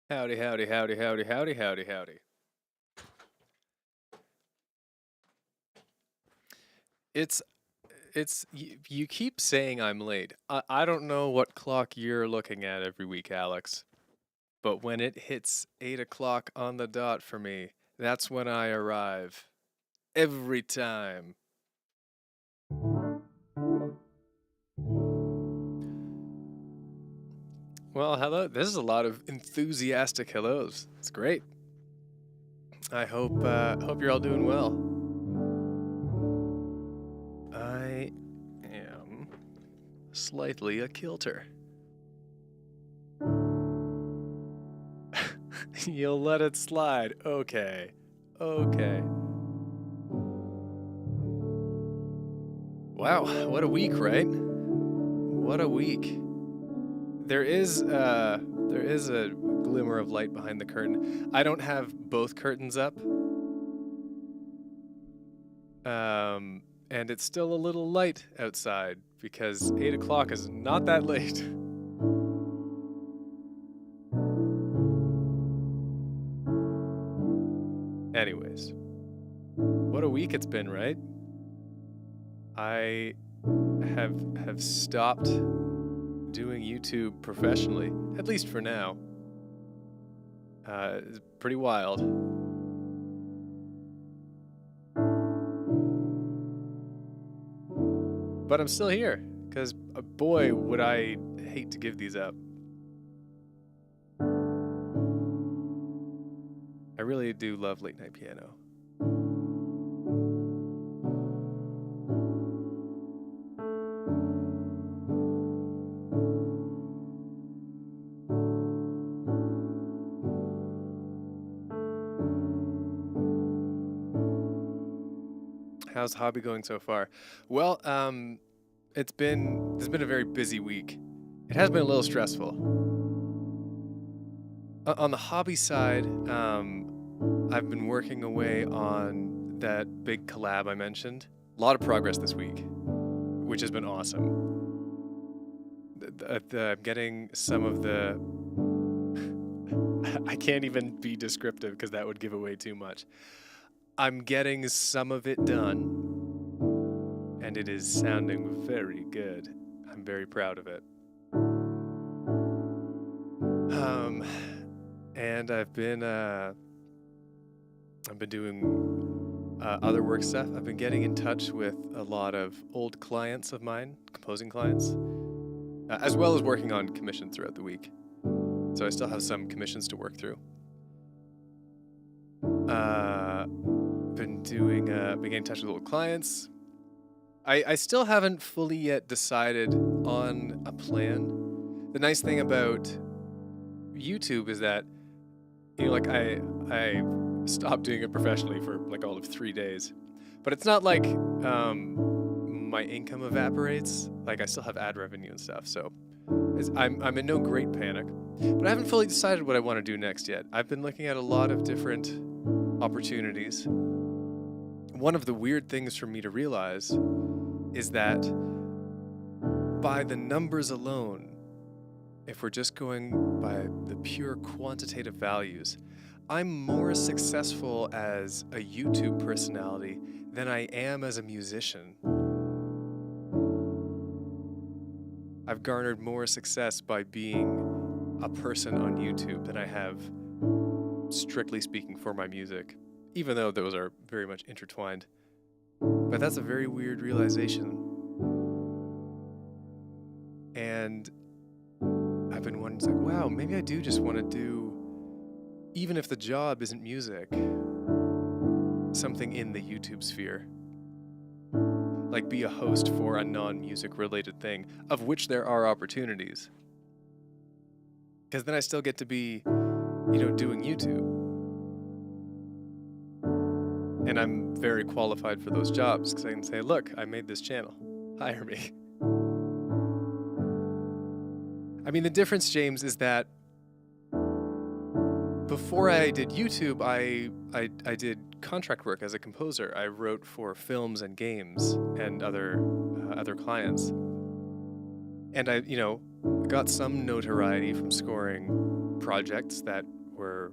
Howdy, howdy, howdy, howdy, howdy, howdy, howdy. It's you keep saying I'm late. I don't know what clock you're looking at every week, Alex, but when it hits 8 o'clock on the dot for me, that's when I arrive. Every time. Well, hello. This is a lot of enthusiastic hellos. It's great. I hope you're all doing well. I am slightly a kilter. You'll let it slide. Okay. Okay. Wow, what a week, right? What a week. There is a glimmer of light behind the curtain. I don't have both curtains up. And it's still a little light outside because 8 o'clock is not that late. Anyways, what a week it's been, right? I have stopped doing YouTube professionally, at least for now. It's pretty wild. But I'm still here, because boy, would I hate to give these up. I really do love late night piano. How's the hobby going so far? Well, it's been a very busy week. It has been a little stressful. On the hobby side, I've been working away on that big collab I mentioned. A lot of progress this week, which has been awesome. I'm getting some of the I can't even be descriptive because that would give away too much. I'm getting some of it done, and it is sounding very good. I'm very proud of it. And I've been doing other work stuff. I've been getting in touch with a lot of old clients of mine, composing clients, as well as working on commissions throughout the week. So I still have some commissions to work through. Been getting in touch with old clients. I still haven't fully yet decided on a plan. The nice thing about YouTube is that, like I stopped doing it professionally for like all of 3 days, but it's not like my income evaporates. Like I still have ad revenue and stuff, so I'm in no great panic. But I haven't fully decided what I want to do next yet. I've been looking at a lot of different opportunities. One of the weird things for me to realize is that by the numbers alone, if we're just going by the pure quantitative values, I'm more successful as a YouTube personality than I am as a musician. I've garnered more success by being a person on YouTube than I have, strictly speaking, for my music, even though those are very much intertwined. But that's a very weird realization. And I've been wondering, it's like, wow, maybe I do just want to do, even if the job isn't music, something in the YouTube sphere. Like be a host for a non-music related thing, of which there are opportunities. Because then I still get to be, doing YouTube. And I'm very qualified for those jobs because I can say, look, I made this channel. Hire me. I mean, the difference, James, is that before I did YouTube, I did contract work as a composer. I wrote for films and games and other clients. And I got some notoriety from scoring projects that were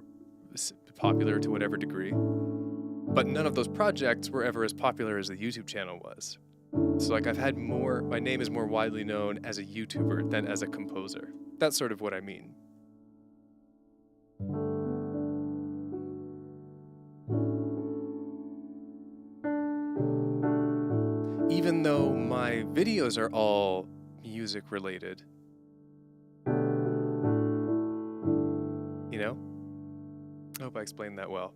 popular to whatever degree. But none of those projects were ever as popular as the YouTube channel was. So like my name is more widely known as a YouTuber than as a composer. That's sort of what I mean. Even though my videos are all music related, you know? I hope I explained that well.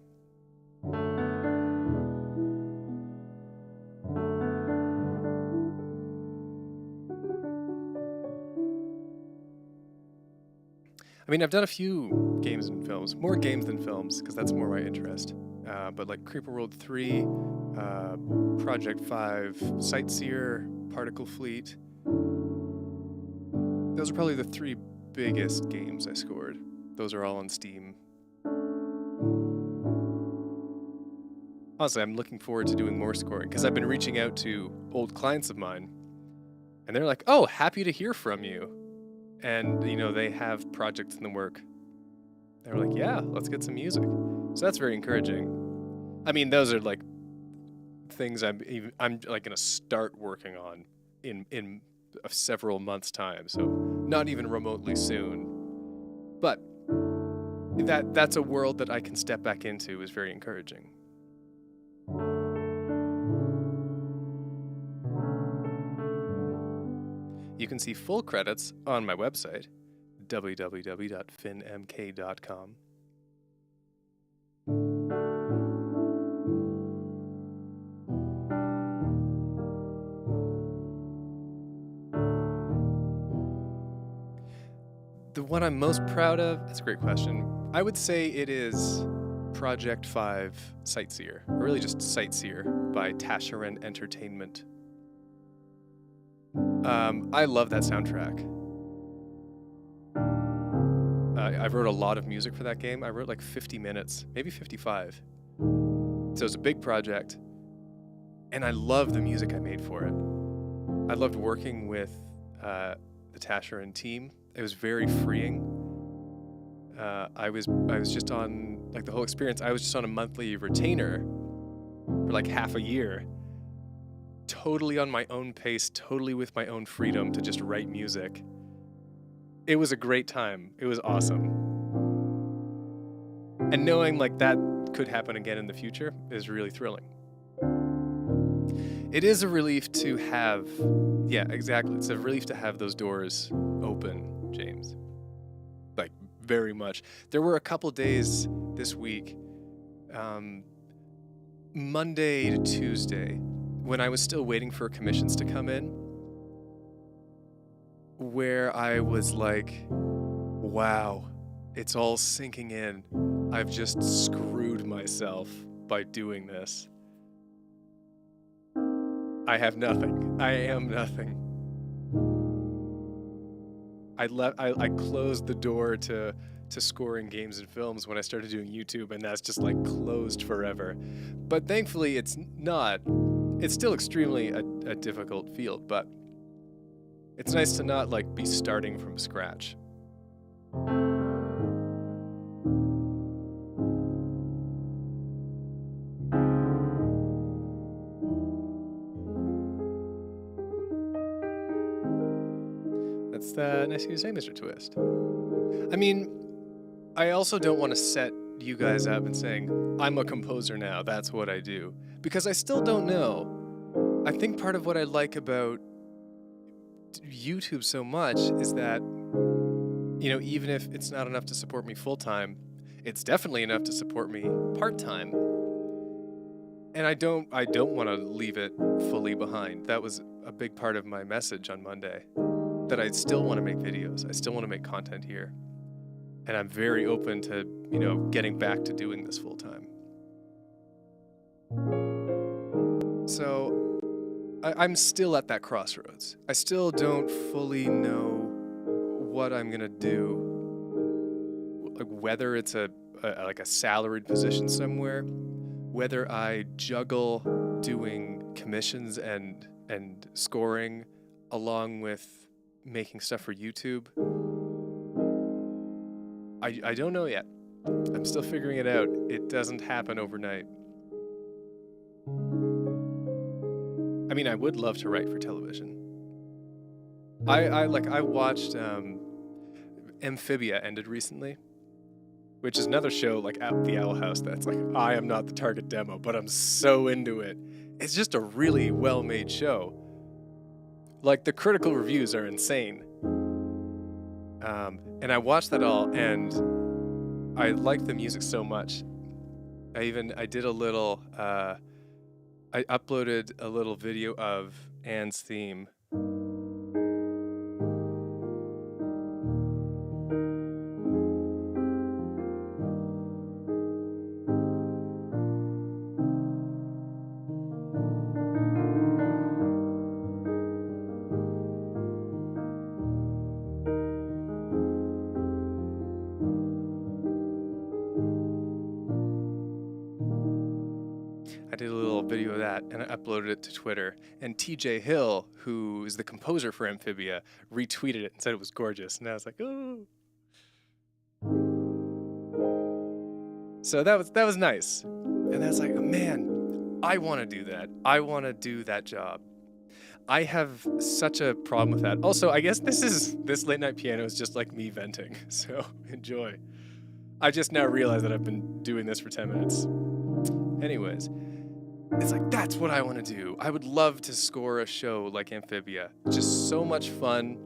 I mean, I've done a few games and films, more games than films, because that's more my interest. But like Creeper World 3, Project 5, Sightseer, Particle Fleet. Those are probably the 3 biggest games I scored. Those are all on Steam. Honestly, I'm looking forward to doing more scoring, because I've been reaching out to old clients of mine, and they're like, oh, happy to hear from you. And, you know, they have projects in the work. They were like, yeah, let's get some music. So that's very encouraging. I mean, those are like things I'm like going to start working on in several months' time. So not even remotely soon. But that's a world that I can step back into is very encouraging. You can see full credits on my website, www.finnmk.com. The one I'm most proud of, that's a great question. I would say it is Project 5 Sightseer, or really just Sightseer by Tasharan Entertainment. I love that soundtrack. I wrote a lot of music for that game. I wrote like 50 minutes, maybe 55. So it's a big project, and I love the music I made for it. I loved working with the Tasharan team. It was very freeing. I was just on, like, the whole experience, I was just on a monthly retainer for like half a year. Totally on my own pace, totally with my own freedom to just write music. It was a great time. It was awesome. And knowing like that could happen again in the future is really thrilling. It is a relief to have, yeah, exactly. It's a relief to have those doors open, James. Like, very much. There were a couple days this week, Monday to Tuesday, when I was still waiting for commissions to come in, where I was like, wow, it's all sinking in. I've just screwed myself by doing this. I have nothing. I am nothing. I closed the door to scoring games and films when I started doing YouTube, and that's just like closed forever. But thankfully it's not. It's still extremely a difficult field, but it's nice to not like be starting from scratch. That's nice of you to say, Mr. Twist. I mean, I also don't want to set you guys up and saying, I'm a composer now, that's what I do. Because I still don't know. I think part of what I like about YouTube so much is that, you know, even if it's not enough to support me full-time, it's definitely enough to support me part-time. And I don't want to leave it fully behind. That was a big part of my message on Monday, that I still want to make videos. I still want to make content here. And I'm very open to, you know, getting back to doing this full-time. So I'm still at that crossroads. I still don't fully know what I'm gonna do, like whether it's like a salaried position somewhere, whether I juggle doing commissions and scoring along with making stuff for YouTube. I don't know yet. I'm still figuring it out. It doesn't happen overnight. I mean, I would love to write for television. I watched Amphibia ended recently, which is another show like at the Owl House that's like, I am not the target demo, but I'm so into it. It's just a really well-made show. Like, the critical reviews are insane. And I watched that all, and I liked the music so much. I did a little, I uploaded a little video of Anne's theme. I did a little video of that and I uploaded it to Twitter. And TJ Hill, who is the composer for Amphibia, retweeted it and said it was gorgeous. And I was like, oh. So that was nice. And I was like, man, I want to do that. I want to do that job. I have such a problem with that. Also, I guess this late night piano is just like me venting. So enjoy. I just now realized that I've been doing this for 10 minutes. Anyways, it's like, that's what I want to do. I would love to score a show like Amphibia. Just so much fun,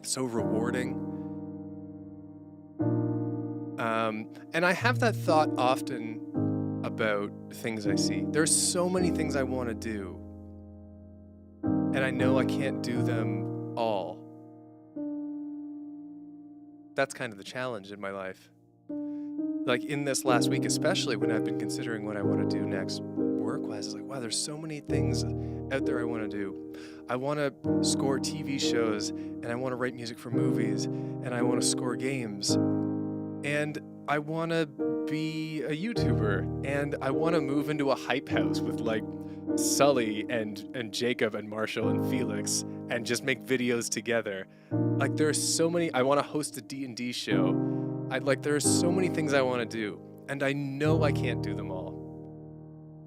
so rewarding. And I have that thought often about things I see. There's so many things I want to do, and I know I can't do them all. That's kind of the challenge in my life. Like in this last week, especially when I've been considering what I want to do next work-wise, it's like, wow, there's so many things out there I want to do. I want to score TV shows, and I want to write music for movies, and I want to score games, and I want to be a YouTuber, and I want to move into a hype house with like Sully and Jacob and Marshall and Felix and just make videos together. Like, there's so many. I want to host a D&D show. There are so many things I want to do, and I know I can't do them all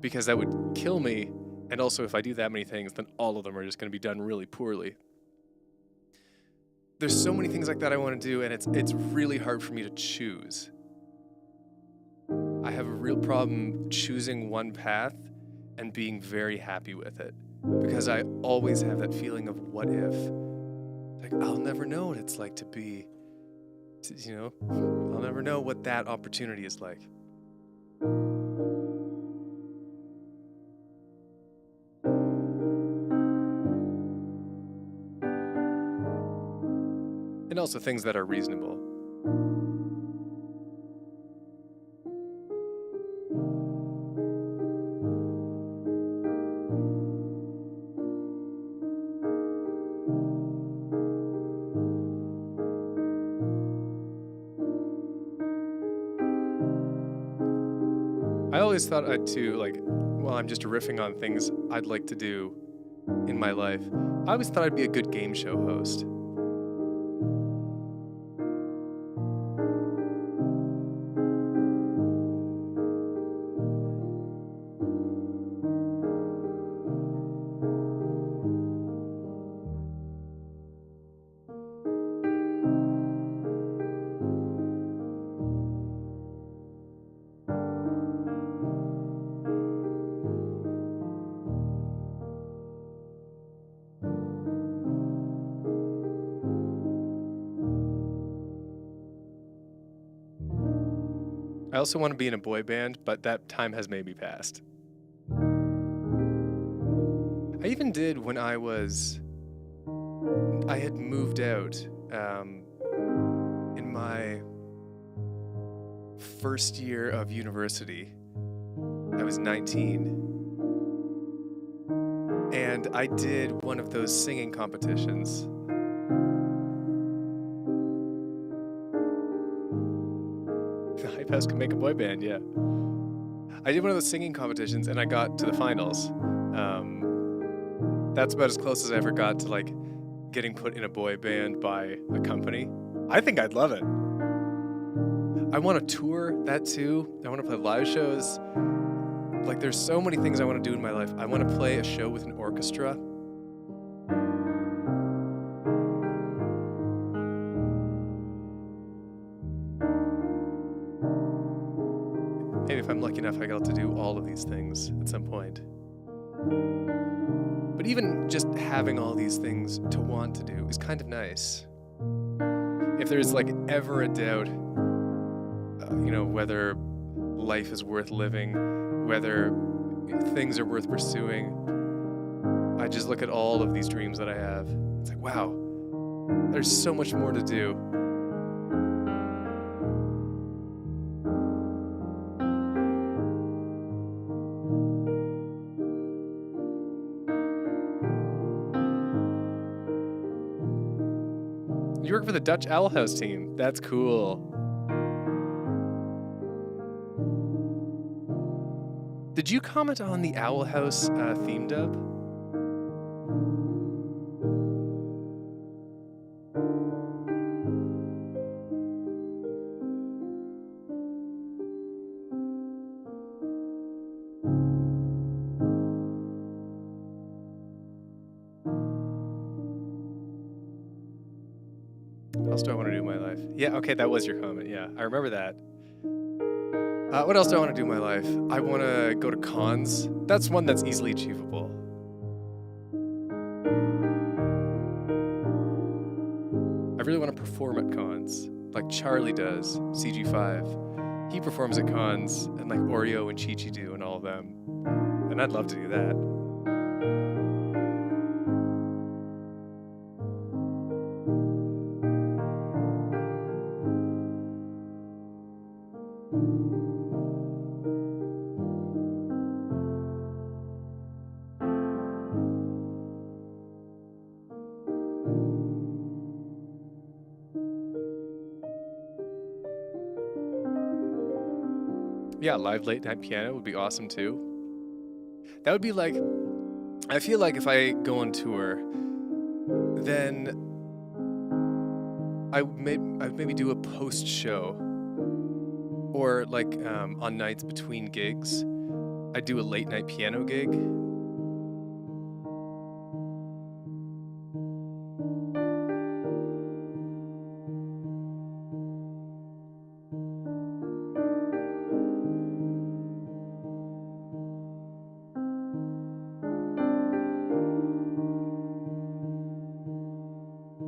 because that would kill me. And also, if I do that many things, then all of them are just going to be done really poorly. There's so many things like that I want to do, and it's really hard for me to choose. I have a real problem choosing one path and being very happy with it because I always have that feeling of what if. Like, I'll never know what it's like to be, I'll never know what that opportunity is like. And also things that are reasonable. I always thought I'm just riffing on things I'd like to do in my life. I always thought I'd be a good game show host. I also want to be in a boy band, but that time has maybe passed. I even did when I had moved out in my first year of university. I was 19. And I did one of those singing competitions. The Hype House can make a boy band, yeah. I did one of those singing competitions and I got to the finals. That's about as close as I ever got to like getting put in a boy band by a company. I think I'd love it. I want to tour that too. I want to play live shows. Like, there's so many things I want to do in my life. I want to play a show with an orchestra. Maybe if I'm lucky enough, I get to do all of these things at some point. But even just having all these things to want to do is kind of nice. If there's like ever a doubt, whether life is worth living, whether things are worth pursuing, I just look at all of these dreams that I have. It's like, wow, there's so much more to do. You work for the Dutch Owl House team. That's cool. Did you comment on the Owl House theme dub? What else do I want to do in my life? Yeah, okay, that was your comment. Yeah, I remember that. What else do I want to do in my life? I want to go to cons. That's one that's easily achievable. I really want to perform at cons, like Charlie does, CG5. He performs at cons, and like Oreo and Chi-Chi do, and all of them. And I'd love to do that. Yeah, live late night piano would be awesome too. That would be like, I feel like if I go on tour, then I'd maybe do a post show, or like on nights between gigs, I'd do a late night piano gig.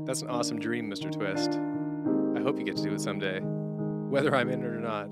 That's an awesome dream, Mr. Twist. I hope you get to do it someday, whether I'm in it or not.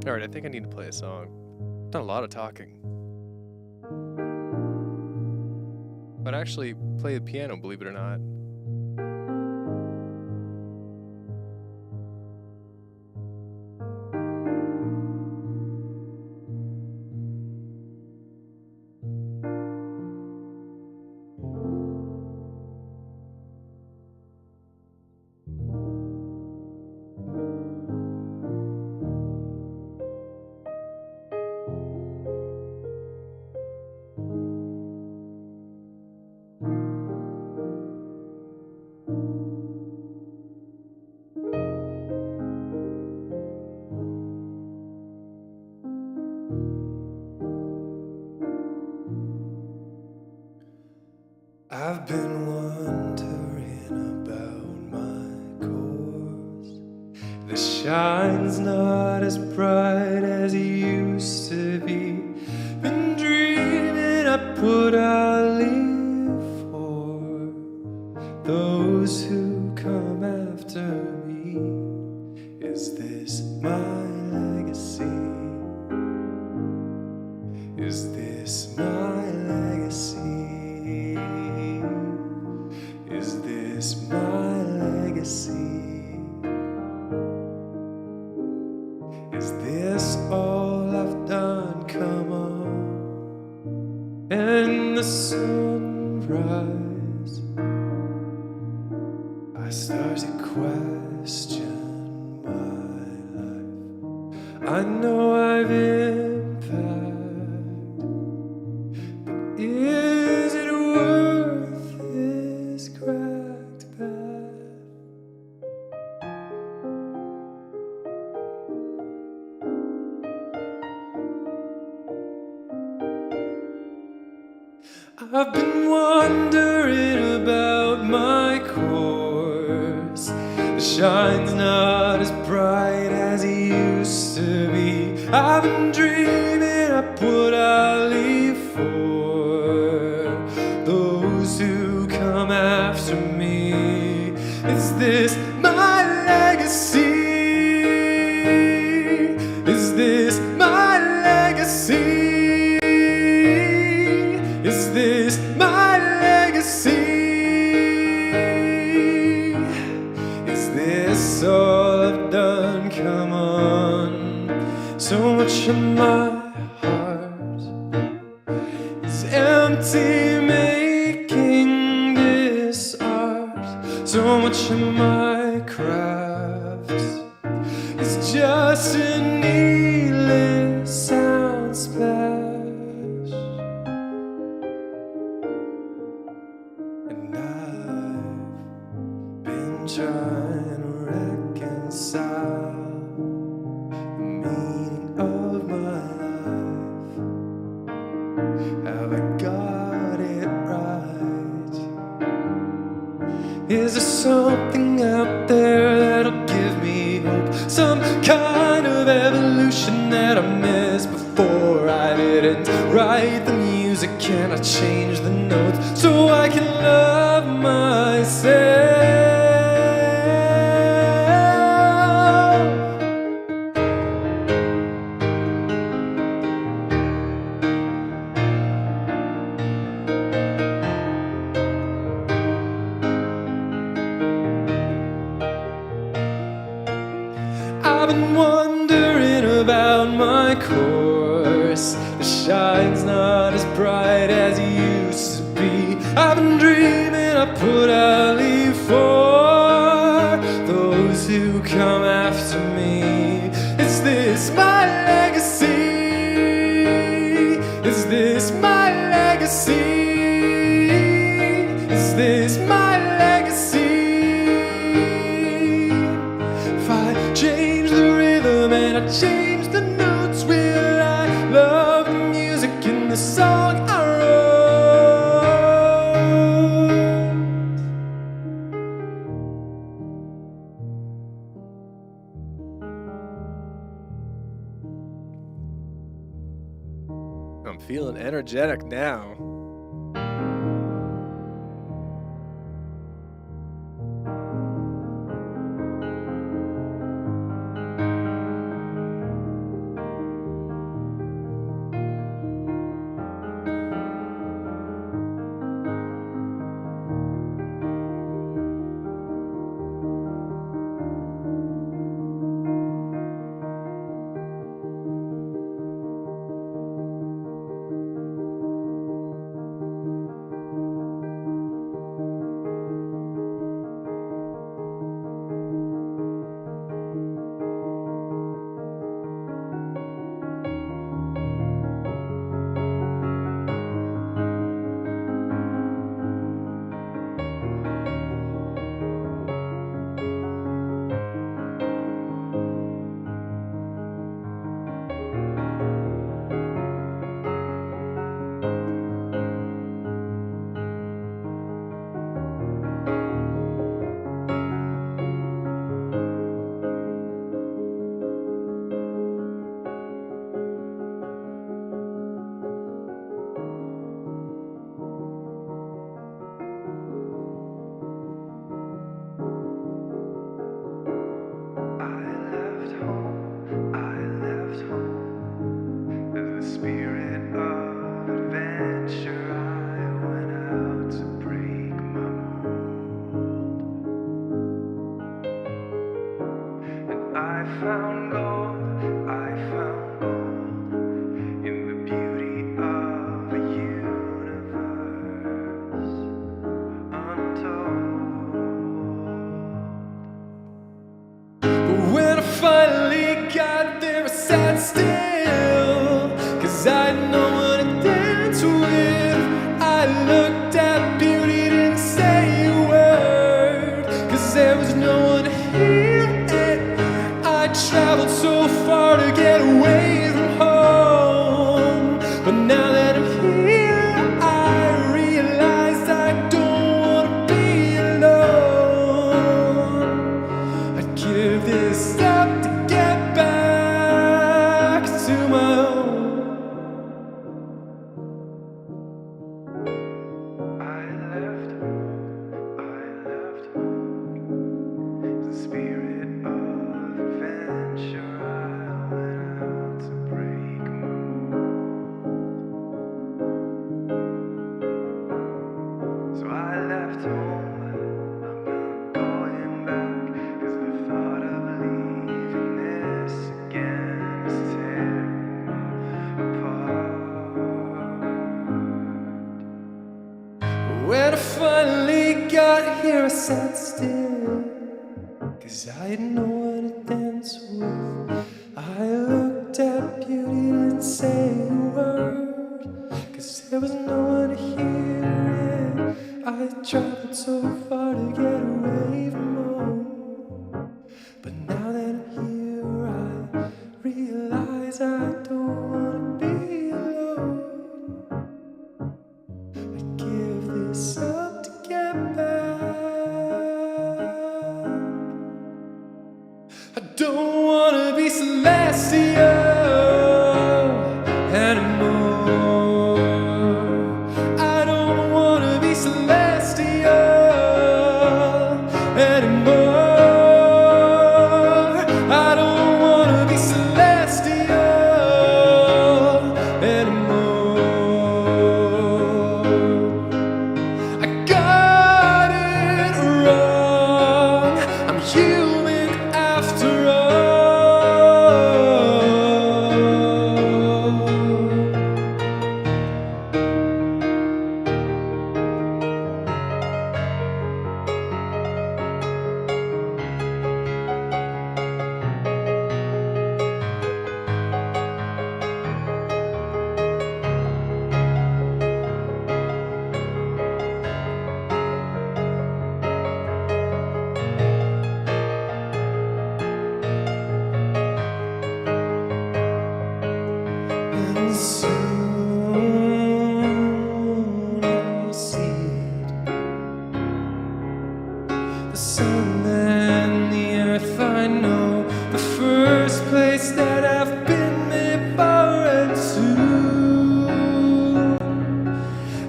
All right, I think I need to play a song. Done a lot of talking. But I actually play the piano, believe it or not. The shine's not as bright as it used to be. Been dreaming up what I'll leave for those who come after me. Is this my legacy? Is this my legacy? Is this my legacy? Is this all I've done? Come on, and the sunrise, I start to question my life. I know I've impact, but is it worth this cracked path? I've been wondering about my course. The shine's not as bright as it used to be. I've been dreaming up what I'll leave for those who come after me. Is this my legacy? Is this my legacy? Is this my legacy? Is this all I've done? Come on. So much of my heart is empty making this art. So much of my craft is just a needless sound splash. And I've been trying to reconcile the meaning of my life. Have I got it right? Is there something out there that'll give me hope? Some kind of evolution that I missed before. I didn't write the music, can I change the notes so I can love myself? I've been wondering about my course. The shine's not as bright as it used to be. I've been dreaming up what I'll leave for those who come after me. Is this my legacy? Is this my legacy? Is this my legacy? If I change the rhythm and I change the notes, will I love the music in the song I wrote? I'm feeling energetic now. found gold, I found gold in the beauty of a universe untold. But when I finally got there, I sat still, 'cause I didn't know what to dance with. I looked at beauty, didn't say a word, 'cause there was no one to hear it. I traveled so far to get away from home, but now that I'm here, I realize I don't want to be alone. I'd give this up to get back to my own. I left the spirit of adventure. I went out to break my mold. So I left home. I'm not going back, 'cause the thought of leaving this again is tearing me apart. When I finally got here, I sat still, 'cause I didn't know what to dance with. I looked at beauty, didn't say a word, 'cause there was no one to hear it. I traveled so far to get away from home, but now that I'm here, I realize I don't want to be alone. I give this up to get back. I don't want to be celestial anymore. I don't want to be celestial anymore. I don't want to be celestial anymore. I got it wrong. I'm human after and soon I'll see it. The sun and the earth, I know, the first place that I've been before, and soon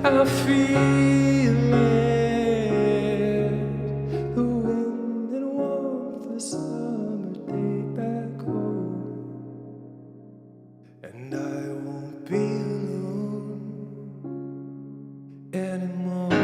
I'll feel it. The wind and warmth of a summer day back home, and I won't be alone anymore.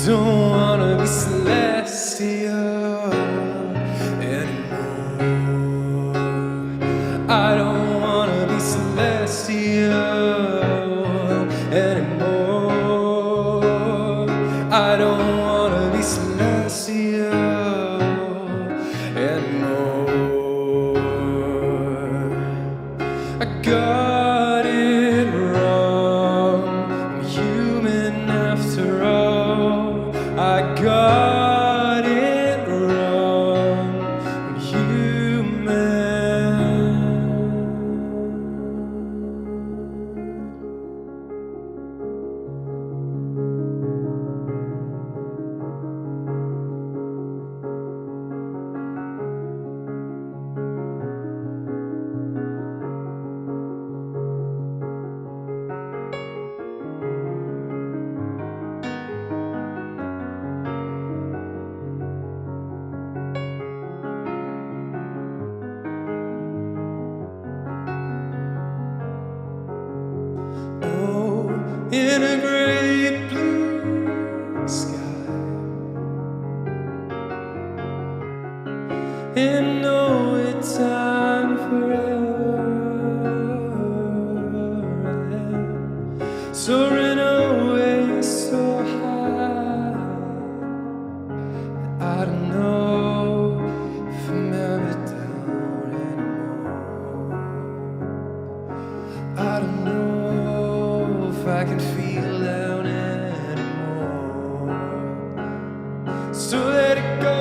Don't wanna be celestial anymore. I don't wanna be celestial anymore. I don't wanna be celestial anymore. I got it wrong. I'm human after all. I got it wrong. I'm human. in a great blue sky, in no time forever. I am soaring away so high. I don't know if I'm ever down anymore. I don't know if I can feel down anymore. So let it go.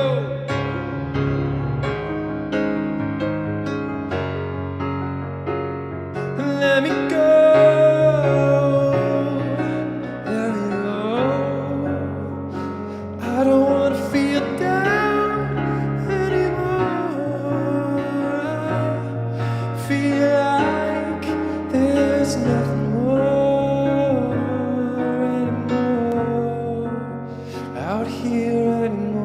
And let me go. Let me go. I don't want to feel down anymore. I feel like there's nothing more anymore out here anymore.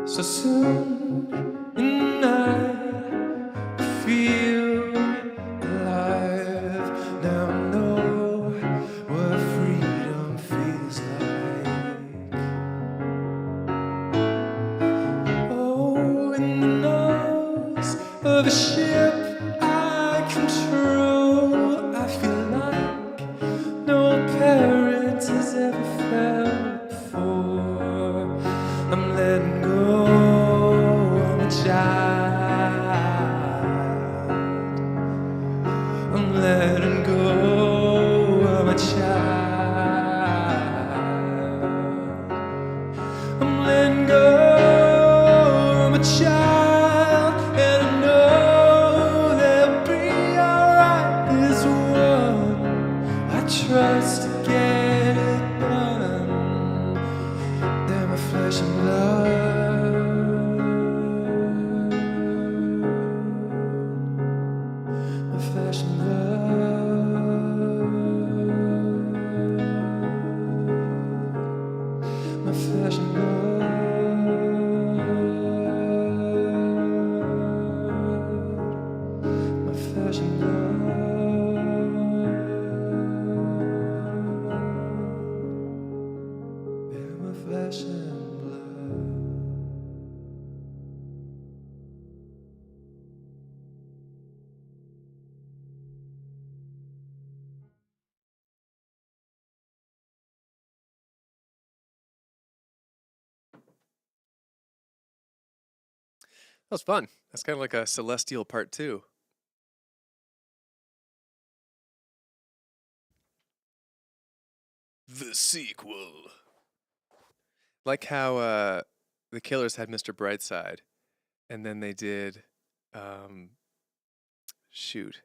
So soon in the night, I feel alive. Now I know what freedom feels like. Oh, in the nose of a ship I control, I feel like no parent has ever felt before. I'm letting go, I'm a child. I'm letting go, I'm a child. I'm letting go, I'm a child. And I know they'll be alright. There's one I trust to get it done. They're my flesh and blood, my flesh and blood, my flesh and blood, my flesh and blood. They're my flesh and blood. That was fun. That's kind of like a Celestial Part 2. The sequel. Like how the Killers had Mr. Brightside, and then they did, um, shoot,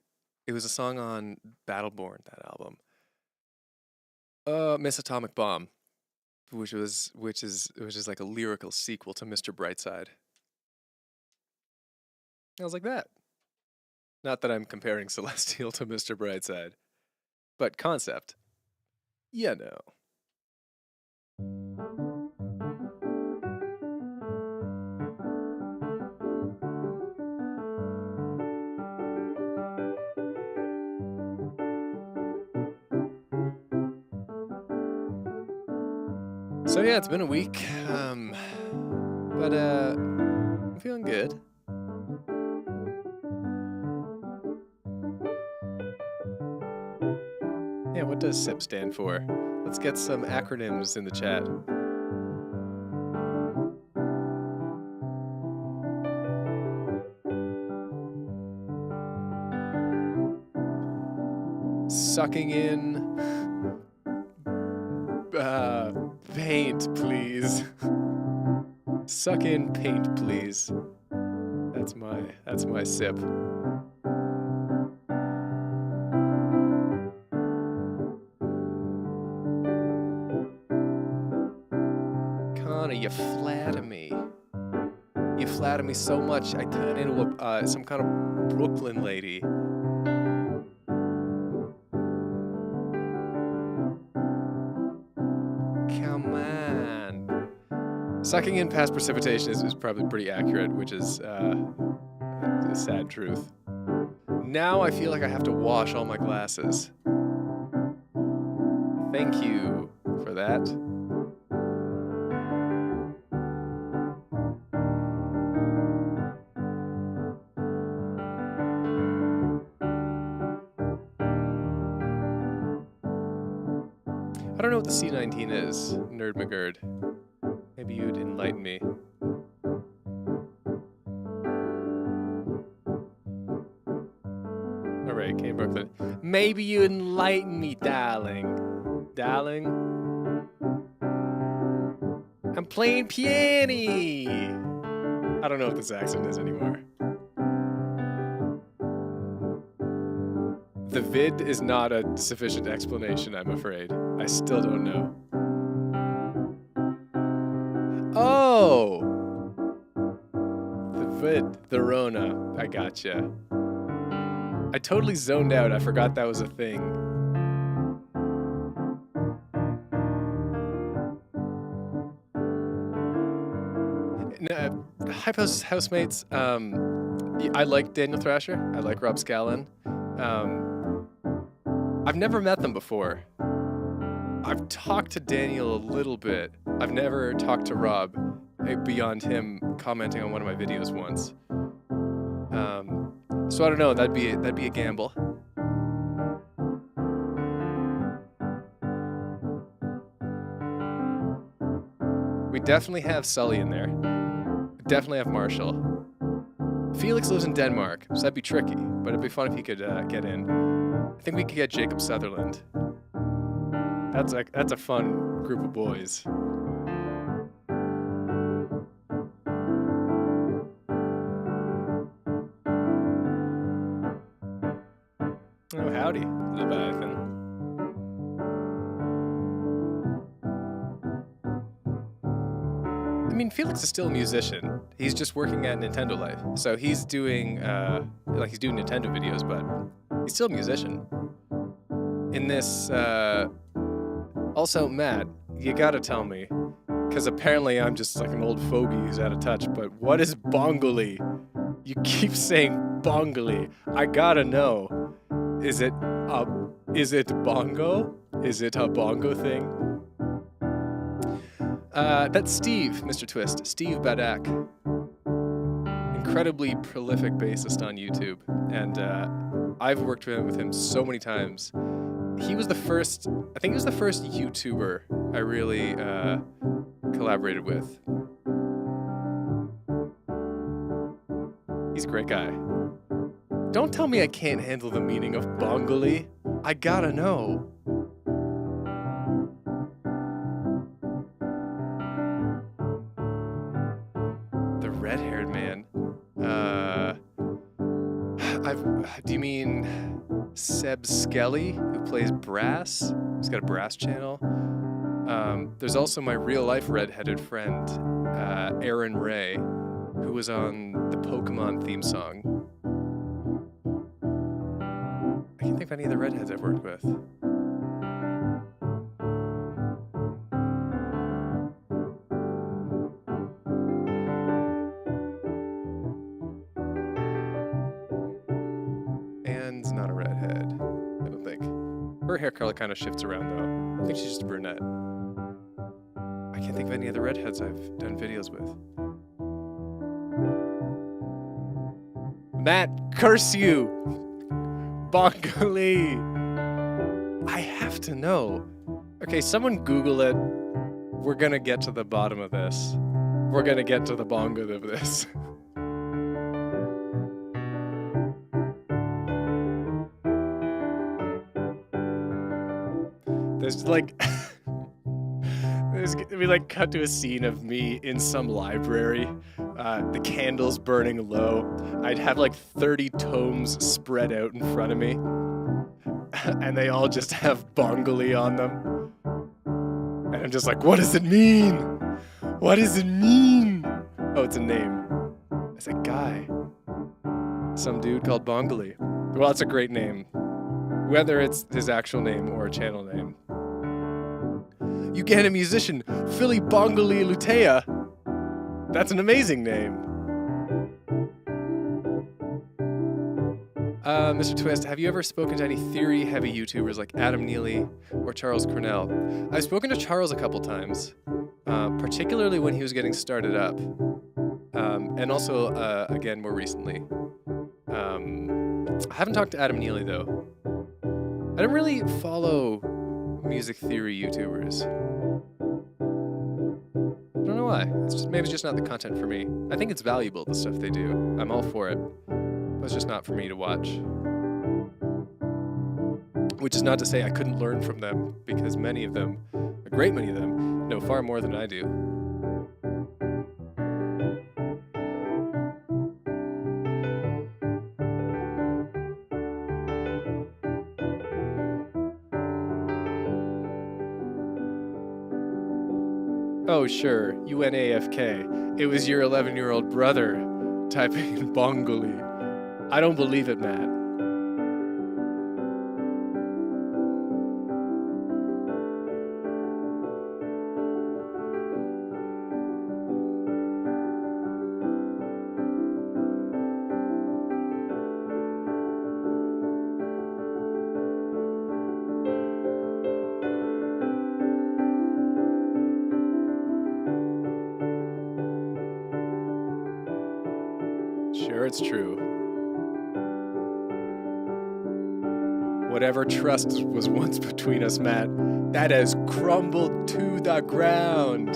it was a song on Battleborn, that album. Miss Atomic Bomb, which is like a lyrical sequel to Mr. Brightside. I was like that. Not that I'm comparing Celestial to Mr. Brightside, but concept. Yeah, no. So yeah, it's been a week, but I'm feeling good. Yeah, what does SIP stand for? Let's get some acronyms in the chat. Sucking in paint, please. Suck in paint, please. That's my SIP. Connor, you flatter me. You flatter me so much, I turn into some kind of Brooklyn lady. Sucking in past precipitation is probably pretty accurate, which is a sad truth. Now I feel like I have to wash all my glasses. Thank you for that. I don't know what the C19 is, Nerd McGurd. Maybe you'd enlighten me. Alright, Kane Brooklyn. Maybe you enlighten me, darling. Darling? I'm playing piano! I don't know what this accent is anymore. The vid is not a sufficient explanation, I'm afraid. I still don't know. Oh! The vid, the Rona. I gotcha. I totally zoned out. I forgot that was a thing. Hi, housemates. I like Daniel Thrasher. I like Rob Scallon. I've never met them before. I've talked to Daniel a little bit. I've never talked to Rob beyond him commenting on one of my videos once. So I don't know. That'd be a gamble. We definitely have Sully in there. We definitely have Marshall. Felix lives in Denmark, so that'd be tricky. But it'd be fun if he could get in. I think we could get Jacob Sutherland. That's a fun group of boys. Oh, howdy, Leviathan. I mean, Felix is still a musician. He's just working at Nintendo Life. So he's doing, he's doing Nintendo videos, but he's still a musician. In this, also, Matt, you gotta tell me, because apparently I'm just like an old fogey who's out of touch, but what is Bongali? You keep saying Bongali. I gotta know. Is it bongo? Is it a bongo thing? That's Steve, Mr. Twist. Steve Badak. Incredibly prolific bassist on YouTube. And I've worked with him so many times. He was the first, I think he was the first YouTuber I really collaborated with. He's a great guy. Don't tell me I can't handle the meaning of Bongali. I gotta know. The red-haired man. Do you mean Seb Skelly, who plays brass? He's got a brass channel. There's also my real-life redheaded friend, Aaron Ray, who was on the Pokemon theme song. I can't think of any of the redheads I've worked with. Anne's not a redhead, I don't think. Her hair color kind of shifts around though. I think she's just a brunette. I can't think of any of the redheads I've done videos with. Matt, curse you! Bongali! I have to know. Okay, someone Google it. We're gonna get to the bottom of this. We're gonna get to the bongo of this. There's like... we like cut to a scene of me in some library, the candles burning low. I'd have like 30 tomes spread out in front of me, and they all just have Bongali on them. And I'm just like, what does it mean? What does it mean? Oh, it's a name. It's a guy. Some dude called Bongali. Well, it's a great name. Whether it's his actual name or a channel name. Uganda musician, Philly Bongali Lutea. That's an amazing name. Mr. Twist, have you ever spoken to any theory-heavy YouTubers like Adam Neely or Charles Cornell? I've spoken to Charles a couple times, particularly when he was getting started up, and also, again, more recently. I haven't talked to Adam Neely, though. I don't really follow music theory YouTubers. I don't know why. Maybe it's just not the content for me. I think it's valuable, the stuff they do. I'm all for it. But it's just not for me to watch. Which is not to say I couldn't learn from them, because many of them, a great many of them, know far more than I do. Oh, sure, you went AFK. It was your 11-year-old brother typing in Bengali. I don't believe it, Matt. Sure, it's true. Whatever trust was once between us, Matt, that has crumbled to the ground.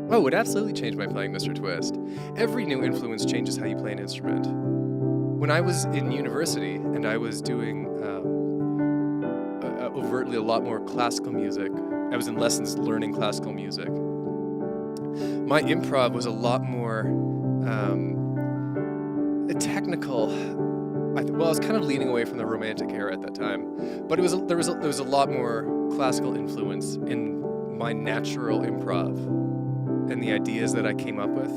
Oh, it would absolutely change my playing, Mr. Twist. Every new influence changes how you play an instrument. When I was in university and I was doing overtly a lot more classical music, I was in lessons learning classical music. My improv was a lot more technical. I was kind of leaning away from the Romantic era at that time, but there was a lot more classical influence in my natural improv and the ideas that I came up with.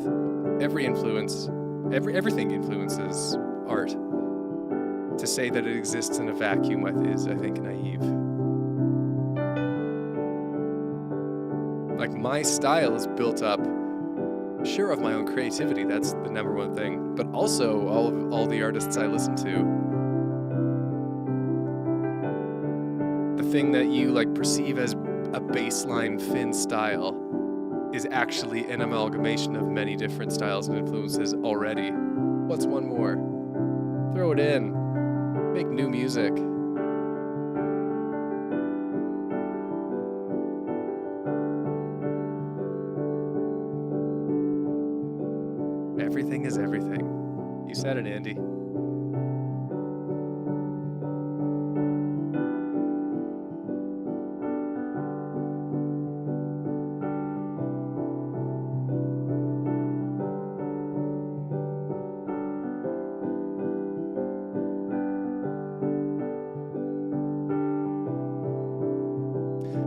Everything influences art. To say that it exists in a vacuum is, I think, naive. Like, my style is built up, sure, of my own creativity, that's the number one thing, but also all the artists I listen to. The thing that you perceive as a baseline Finn style is actually an amalgamation of many different styles and influences already. What's one more? Throw it in. Make new music. Everything is everything. You said it, Andy.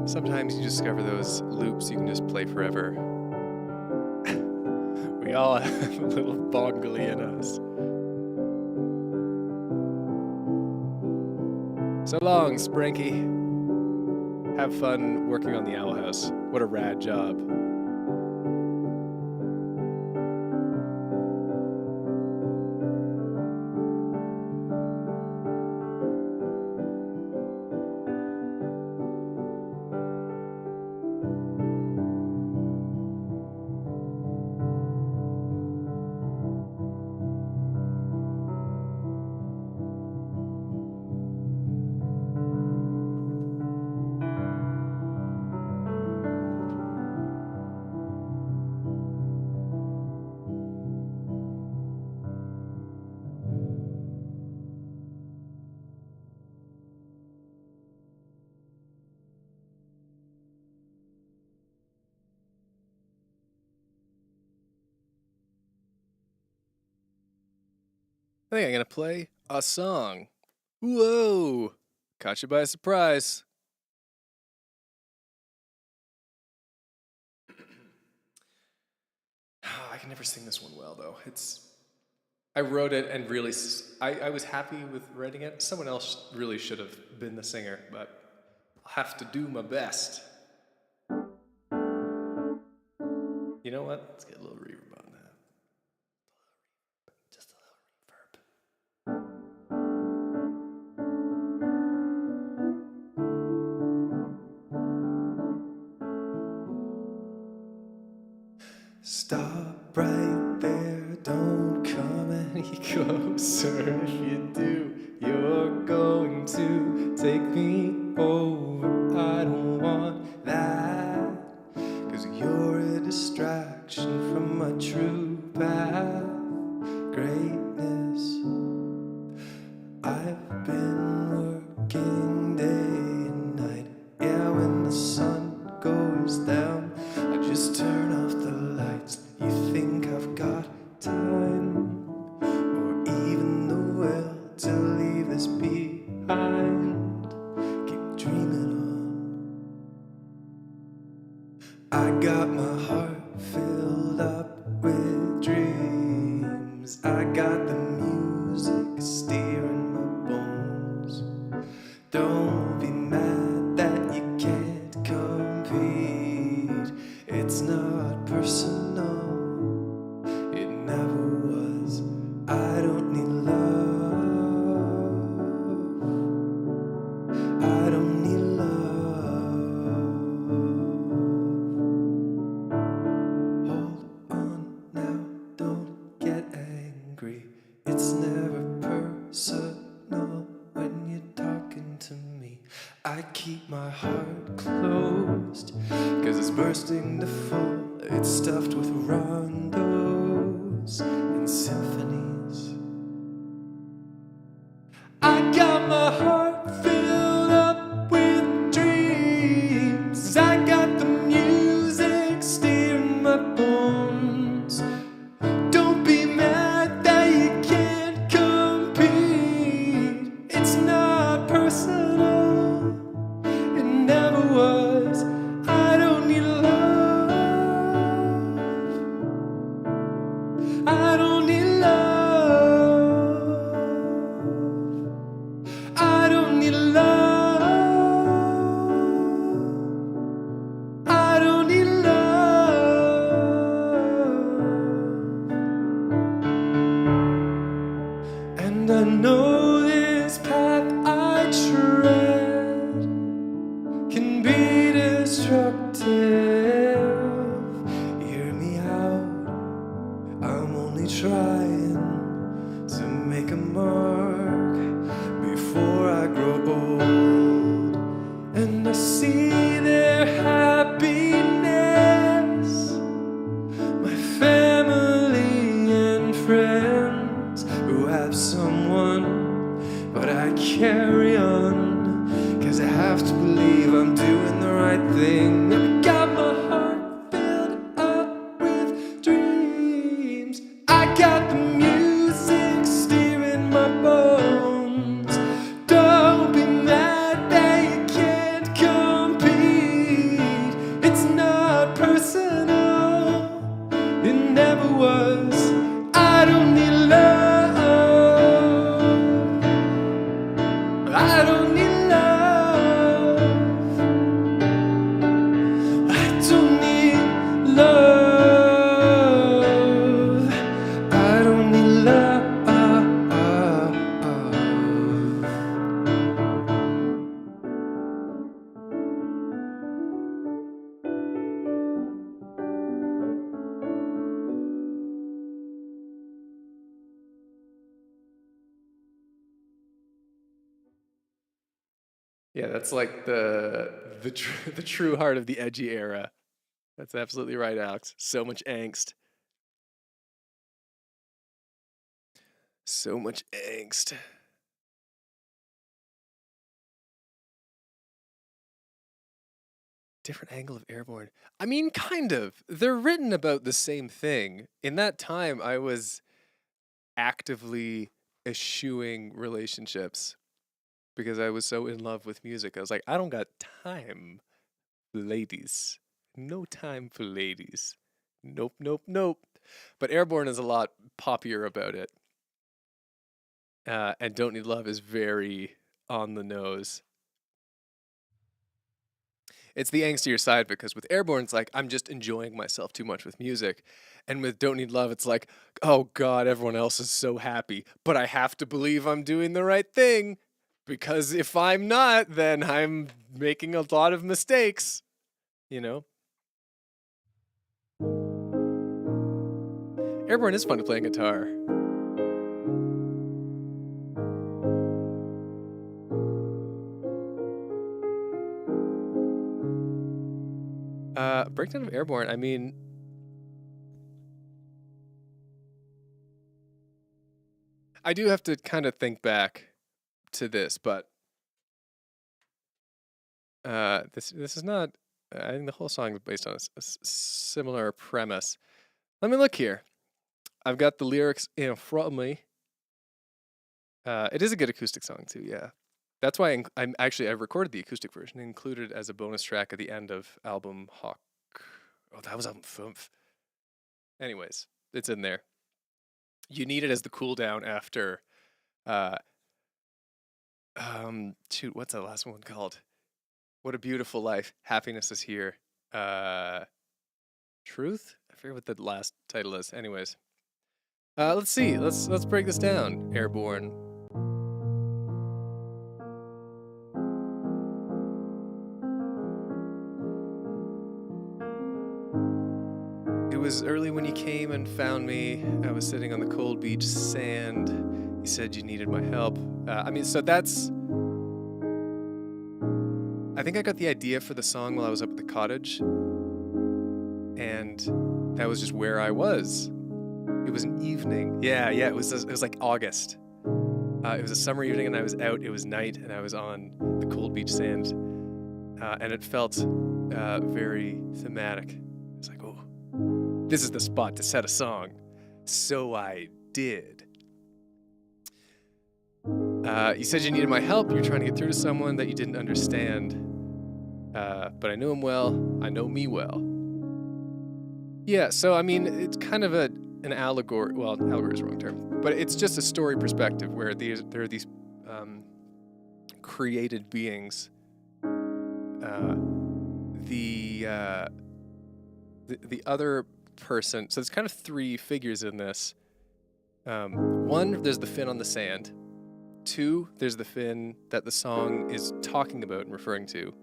Sometimes you discover those loops you can just play forever. We all have a little Bengali in us. So long, Spranky. Have fun working on the Owl House. What a rad job. I think I'm gonna play a song. Whoa! Caught you by surprise. I can never sing this one well, though. I wrote it and really, I was happy with writing it. Someone else really should have been the singer, but I'll have to do my best. Let's get a little reverb on that. Just a little reverb. Stop right there, don't come any closer. If you do, you're going to take me over. I don't want that, 'cause you're a distraction from my true path. Greatness, I've been working day and night. Yeah, when the sun goes down, I just turn off the lights. You think I've got time, or even the will to leave this behind? Keep dreaming on. I got my heart filled up with dreams. I got the music steering my bones. Don't be mad that you can't compete. It's not personal, it never was. I don't need love, I don't need love. Hold on now, don't get angry. It's never personal when you're talking to me. I keep my heart closed, 'cause it's bursting to full. It's stuffed with rondos and symphonies. I got my heart filled up with dreams. I got the music steering my bones. Don't be mad that you can't compete. It's not personal, it never was. I don't need love, I don't need love, I don't need love, I don't need love. And I know this path I tread can be destructive. Hear me out, I'm only trying to make a mark before I grow old. And I see their happiness, my family and friends who have someone, but I carry on, 'cause I have to believe I'm doing the right thing. I got my heart filled up with dreams. I got the music steering my bones. Don't be mad that you can't compete. It's not personal, it never was. I don't need love, I don't need love, I don't need love, I don't need love. Yeah, that's like the true heart of the edgy era. That's absolutely right, Alex. So much angst. So much angst. Different angle of Airborne. I mean, kind of. They're written about the same thing. In that time, I was actively eschewing relationships because I was so in love with music. I was like, I don't got time for ladies. No time for ladies. Nope, nope, nope. But Airborne is a lot poppier about it. And Don't Need Love is very on the nose. It's the angstier side because with Airborne, it's like I'm just enjoying myself too much with music. And with Don't Need Love, it's like, oh God, everyone else is so happy, but I have to believe I'm doing the right thing because if I'm not, then I'm making a lot of mistakes, you know? Airborne is fun to play guitar. Breakdown of Airborne, I mean, I do have to kind of think back to this, but this is not. I think the whole song is based on a similar premise. Let me look here. I've got the lyrics in front of me. It is a good acoustic song too. Yeah, that's why I recorded the acoustic version and included it as a bonus track at the end of album Hawk. Oh, that was album 5. Anyways, it's in there. You need it as the cool down after. Shoot, what's that last one called? What a Beautiful Life. Happiness is Here. Truth? I forget what the last title is. Anyways. Let's see. Let's break this down. Airborne. It was early when you came and found me. I was sitting on the cold beach sand. You said you needed my help. So that's... I think I got the idea for the song while I was up at the cottage. And that was just where I was. It was an evening. Yeah, it was like August. It was a summer evening and I was out. It was night and I was on the cold beach sand. And it felt very thematic. It's like, oh, this is the spot to set a song. So I did. You said you needed my help. You were trying to get through to someone that you didn't understand. But I knew him well. I know me well. Yeah, so I mean, it's kind of an allegory. Well, allegory is the wrong term, but it's just a story perspective where there are these created beings. The other person. So there's kind of 3 figures in this. 1, there's the Finn on the sand. 2, there's the Finn that the song is talking about and referring to.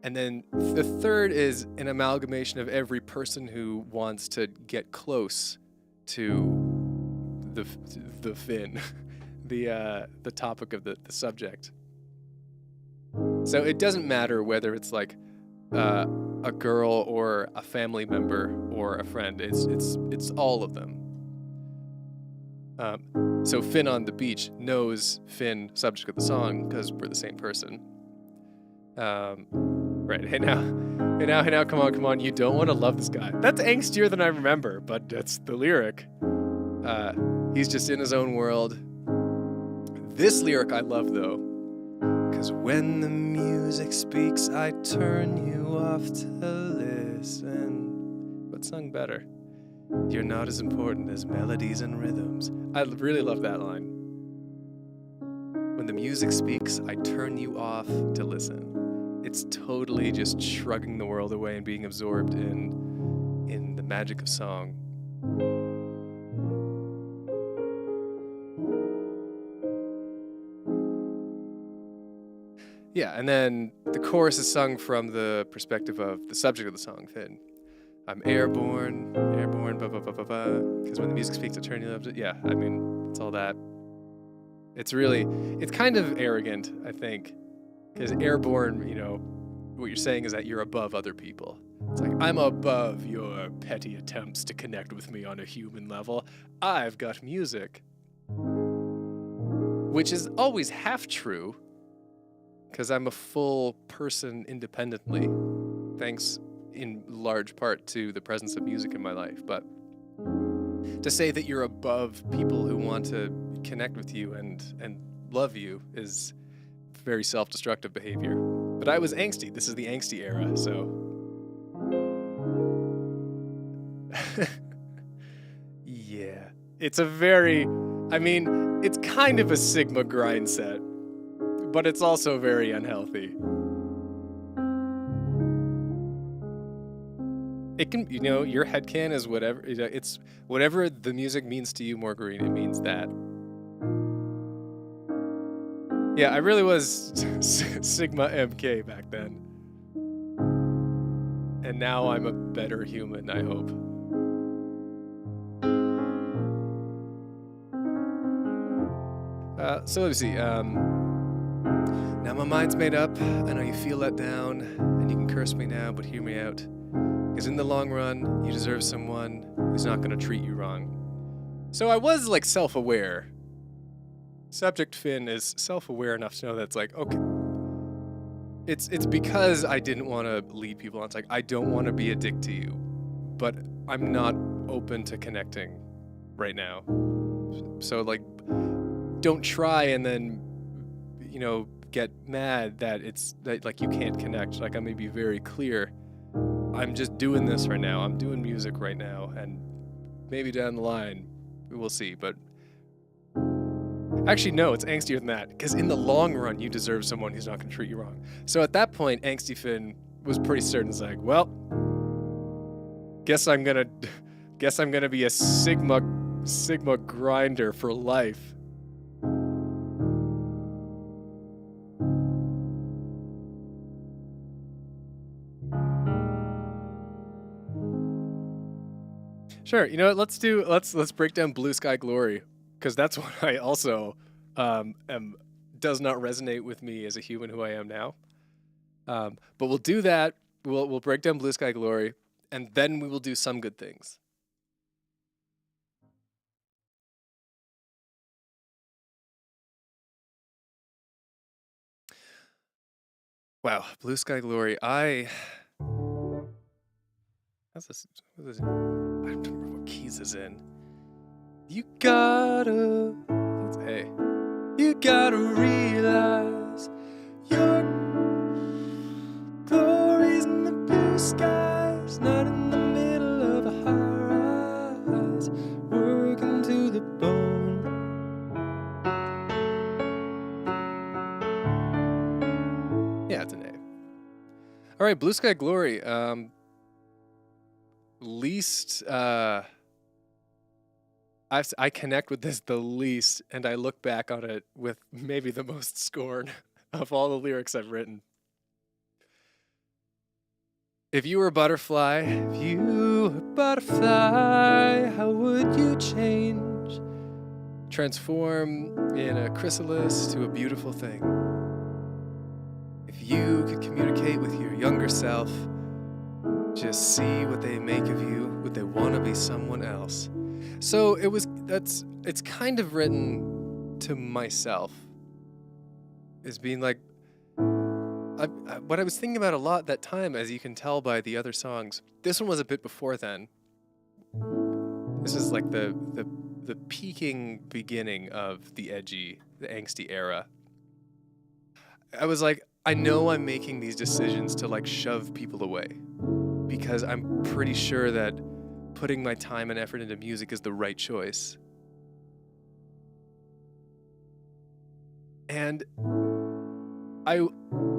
And then the 3rd is an amalgamation of every person who wants to get close to the Finn, the topic of the subject. So it doesn't matter whether it's like a girl or a family member or a friend. It's all of them. So Finn on the beach knows Finn, subject of the song, because we're the same person. Right, hey now, come on, you don't want to love this guy. That's angstier than I remember, but that's the lyric. He's just in his own world. This lyric I love, though. Cause when the music speaks, I turn you off to listen. But sung better. You're not as important as melodies and rhythms. I really love that line. When the music speaks, I turn you off to listen. It's totally just shrugging the world away and being absorbed in the magic of song. Yeah, and then the chorus is sung from the perspective of the subject of the song, Finn. I'm airborne, ba ba ba ba ba. Because when the music speaks, I turn you up. Yeah, I mean, it's all that. It's kind of arrogant, I think. Because airborne, what you're saying is that you're above other people. It's like, I'm above your petty attempts to connect with me on a human level. I've got music. Which is always half true, because I'm a full person independently, thanks in large part to the presence of music in my life. But to say that you're above people who want to connect with you and love you is very self-destructive behavior. But I was angsty. This is the angsty era, so... Yeah. It's it's kind of a Sigma grind set, but it's also very unhealthy. It can, your headcan is whatever, it's whatever the music means to you, more green, it means that. Yeah, I really was Sigma MK back then. And now I'm a better human, I hope. So let's see. Now my mind's made up. I know you feel let down, and you can curse me now, but hear me out. Because in the long run, you deserve someone who's not going to treat you wrong. So I was like self-aware. Subject Finn is self-aware enough to know that's like, okay. It's because I didn't want to lead people on. It's like, I don't want to be a dick to you, but I'm not open to connecting right now. So like, don't try and then, get mad that like you can't connect. Like, I'm gonna be very clear. I'm just doing this right now. I'm doing music right now, and maybe down the line, we'll see. But actually, no, it's angstier than that. Because in the long run, you deserve someone who's not gonna treat you wrong. So at that point, Angsty Finn was pretty certain. It's like, well, guess I'm gonna be a Sigma grinder for life. Sure, you know what? Let's break down Blue Sky Glory, because that's what I also does not resonate with me as a human who I am now. But we'll do that. We'll break down Blue Sky Glory, and then we will do Some Good Things. Wow, Blue Sky Glory. How's this? What is it? I don't remember what keys is in. You gotta. That's A. You gotta realize your glory's in the blue skies, not in the middle of a high rise, working to the bone. Yeah, it's an A. All right, Blue Sky Glory. Least I connect with this the least, and I look back on it with maybe the most scorn of all the lyrics I've written. If you were a butterfly, how would you change? Transform in a chrysalis to a beautiful thing. If you could communicate with your younger self, just see what they make of you. Would they want to be someone else? So it's kind of written to myself, as being like, what I was thinking about a lot that time, as you can tell by the other songs. This one was a bit before then. This is like the peaking beginning of the angsty era. I was like, I know I'm making these decisions to like shove people away, because I'm pretty sure that putting my time and effort into music is the right choice. And I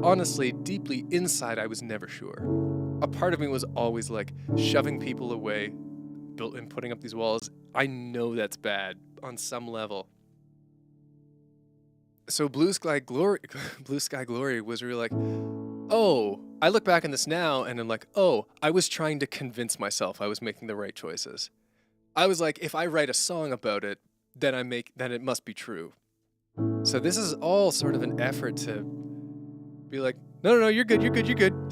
honestly, deeply inside, I was never sure. A part of me was always like shoving people away, and putting up these walls. I know that's bad on some level. So Blue Sky Glory was really like, oh, I look back on this now and I'm like, oh, I was trying to convince myself I was making the right choices. I was like, if I write a song about it, then it must be true. So this is all sort of an effort to be like, no, you're good.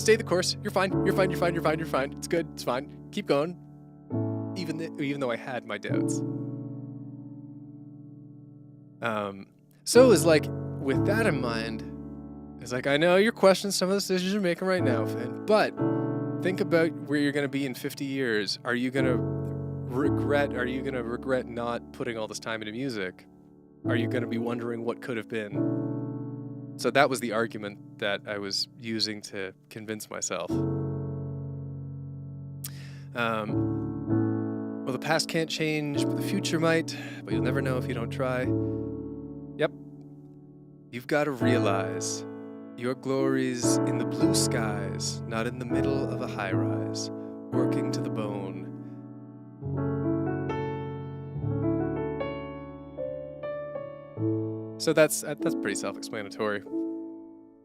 Stay the course. You're fine. It's good. It's fine. Keep going. Even though I had my doubts. So it was like, with that in mind, it's like, I know you're questioning some of the decisions you're making right now, Finn, but think about where you're going to be in 50 years. Are you going to regret not putting all this time into music? Are you going to be wondering what could have been? So that was the argument that I was using to convince myself. Well, the past can't change, but the future might, but you'll never know if you don't try. Yep. You've got to realize your glory's in the blue skies, not in the middle of a high rise, working to the bone. So that's pretty self-explanatory.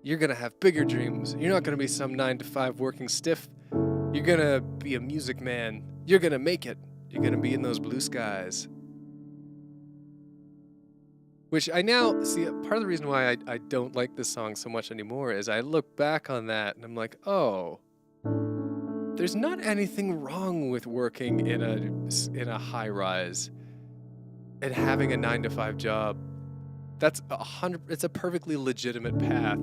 You're gonna have bigger dreams. You're not gonna be some 9-to-5 working stiff. You're gonna be a music man. You're gonna make it. You're gonna be in those blue skies. Which I now see, part of the reason why I don't like this song so much anymore is I look back on that and I'm like, oh, there's not anything wrong with working in a high rise and having a 9-to-5 job. It's a perfectly legitimate path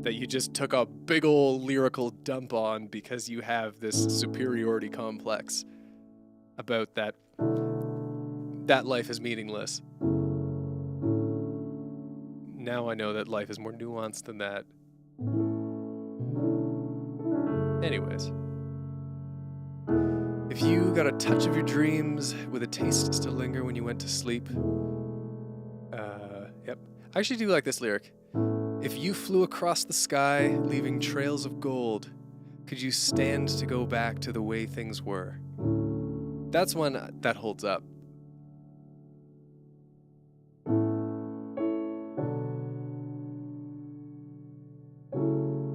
that you just took a big ol' lyrical dump on because you have this superiority complex about that life is meaningless. Now I know that life is more nuanced than that. Anyways. If you got a touch of your dreams with a taste still linger when you went to sleep. Yep. I actually do like this lyric. If you flew across the sky, leaving trails of gold, could you stand to go back to the way things were? That's one that holds up.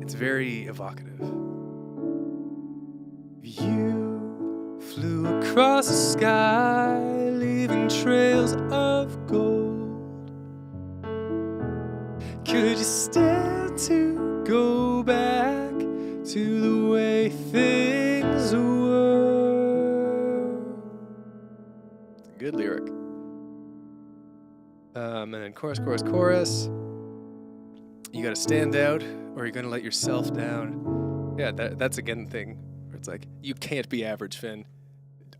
It's very evocative. You flew across the sky, leaving trails of gold. Could you stand to go back to the way things were? It's a good lyric. And then chorus, chorus, chorus. You gotta stand out or you're gonna let yourself down. Yeah, that's again the thing. It's like, you can't be average, Finn.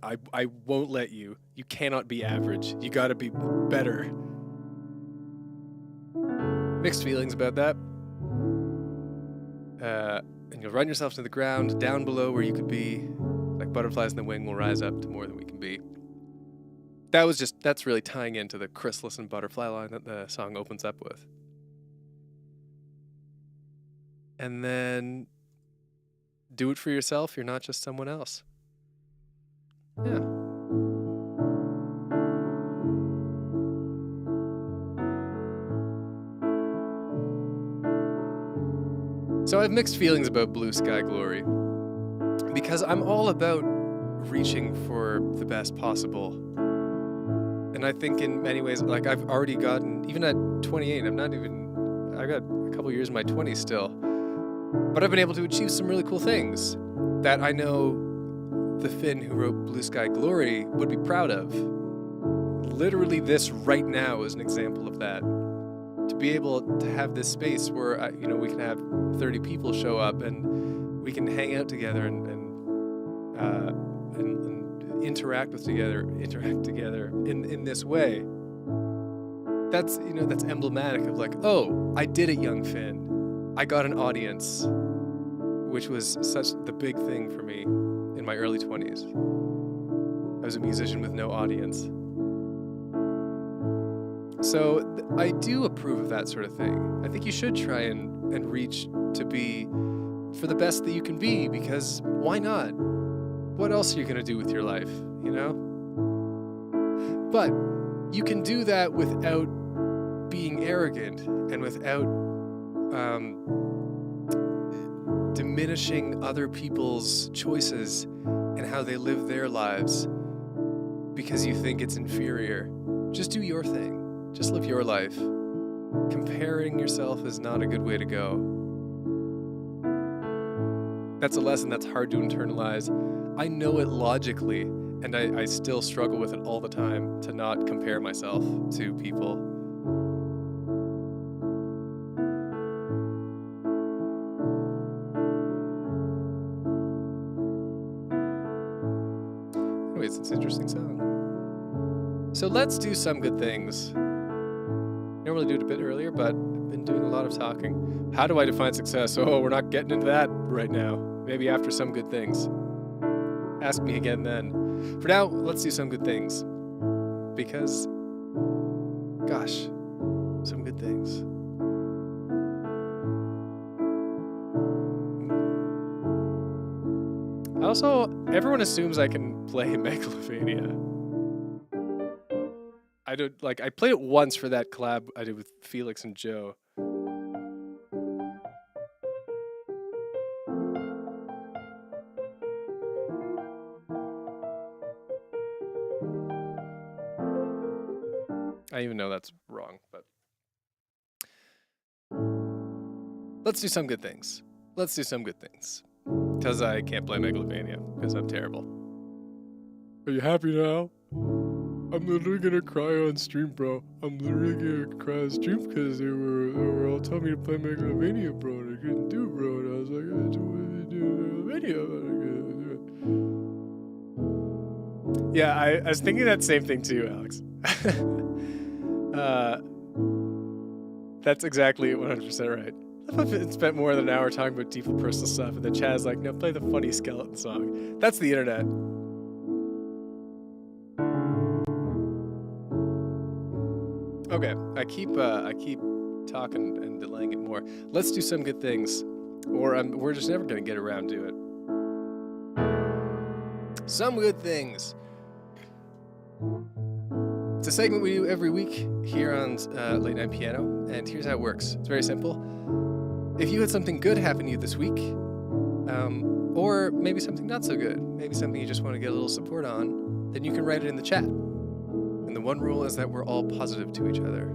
I won't let you. You cannot be average. You gotta be better. Mixed feelings about that. And you'll run yourself to the ground, down below where you could be. Like butterflies in the wing will rise up to more than we can be. That's really tying into the chrysalis and butterfly line that the song opens up with. And then do it for yourself. You're not just someone else. Yeah. So I have mixed feelings about Blue Sky Glory because I'm all about reaching for the best possible. And I think in many ways, like I've already gotten, even at 28, I got a couple years in my 20s still, but I've been able to achieve some really cool things that I know the Finn who wrote Blue Sky Glory would be proud of. Literally this right now is an example of that. To be able to have this space where we can have 30 people show up and we can hang out together and interact together in this way. That's emblematic of like, oh, I did it, young Finn. I got an audience, which was such the big thing for me in my early 20s. I was a musician with no audience. So I do approve of that sort of thing. I think you should try and reach to be for the best that you can be, because why not? What else are you going to do with your life, you know? But you can do that without being arrogant and without diminishing other people's choices and how they live their lives because you think it's inferior. Just do your thing. Just live your life. Comparing yourself is not a good way to go. That's a lesson that's hard to internalize. I know it logically, and I still struggle with it all the time to not compare myself to people. Anyways, it's an interesting song. So let's do some good things. Normally do it a bit earlier, but I've been doing a lot of talking. How do I define success? Oh, we're not getting into that right now. Maybe after some good things. Ask me again then. For now, let's do some good things. Because, gosh, some good things. I Also, everyone assumes I can play Megalovania. I played it once for that collab I did with Felix and Joe. I even know that's wrong, but let's do some good things. Let's do some good things. Because I can't play Megalovania, because I'm terrible. Are you happy now? I'm literally gonna cry on stream, bro. I'm literally gonna cry on stream because they were all telling me to play Megalovania, bro, and I couldn't do it, bro. And I was like, I just wanted to do Megalovania. Yeah, I was thinking that same thing too, Alex. That's exactly 100% right. I've spent more than an hour talking about deep personal stuff, and then Chad's like, no, play the funny skeleton song. That's the internet. Okay, I keep talking and delaying it more. Let's do some good things, or we're just never gonna get around to it. Some good things. It's a segment we do every week here on Late Night Piano, and here's how it works. It's very simple. If you had something good happen to you this week, or maybe something not so good, maybe something you just want to get a little support on, then you can write it in the chat. And the one rule is that we're all positive to each other.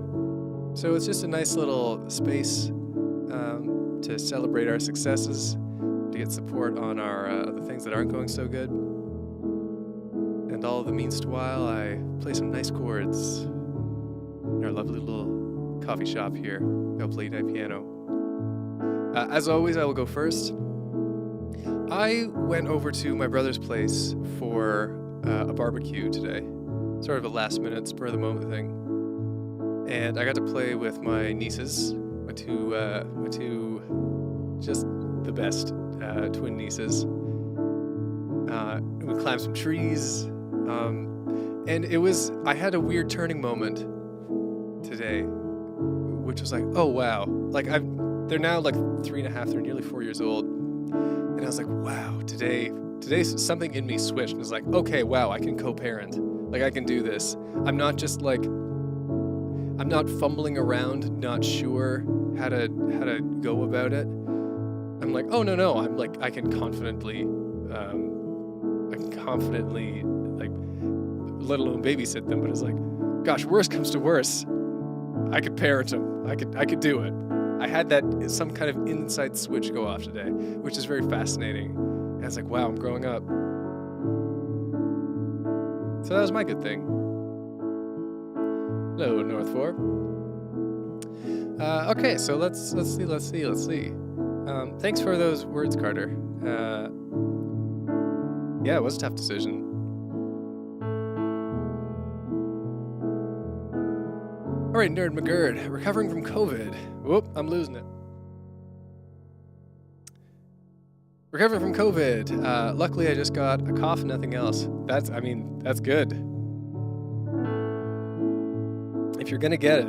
So it's just a nice little space to celebrate our successes, to get support on our the things that aren't going so good. And all the means while I play some nice chords in our lovely little coffee shop here, Late Night Piano. As always, I will go first. I went over to my brother's place for a barbecue today, sort of a last-minute, spur-of-the-moment thing. And I got to play with my nieces, my two just the best twin nieces. We climbed some trees, and I had a weird turning moment today, which was like, oh wow, like they're now like 3.5, they're nearly 4 years old. And I was like, wow, today something in me switched and was like, okay, wow, I can co-parent. Like I can do this. I'm not just like, I'm not fumbling around, not sure how to go about it. I'm like, oh no, I'm like, I can confidently, like, let alone babysit them, but it's like, gosh, worst comes to worst, I could parent them. I could do it. I had that some kind of inside switch go off today, which is very fascinating. And I was like, wow, I'm growing up. So that was my good thing. Hello, North 4. Okay, so let's see. Thanks for those words, Carter. Yeah, it was a tough decision. All right, Nerd McGurd, recovering from COVID. Whoop, I'm losing it. Recovering from COVID. Luckily, I just got a cough and nothing else. That's good. If you're gonna get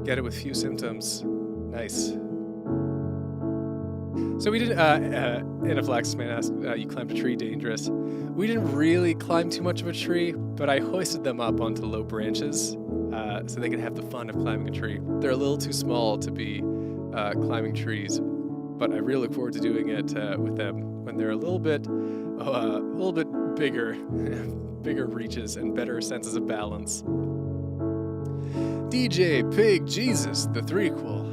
it with few symptoms. Nice. So we did, Anaphylaxis Man asked, you climbed a tree, dangerous. We didn't really climb too much of a tree, but I hoisted them up onto low branches so they could have the fun of climbing a tree. They're a little too small to be climbing trees, but I really look forward to doing it with them when they're a little bit bigger, bigger reaches and better senses of balance. DJ Pig Jesus, the threequel.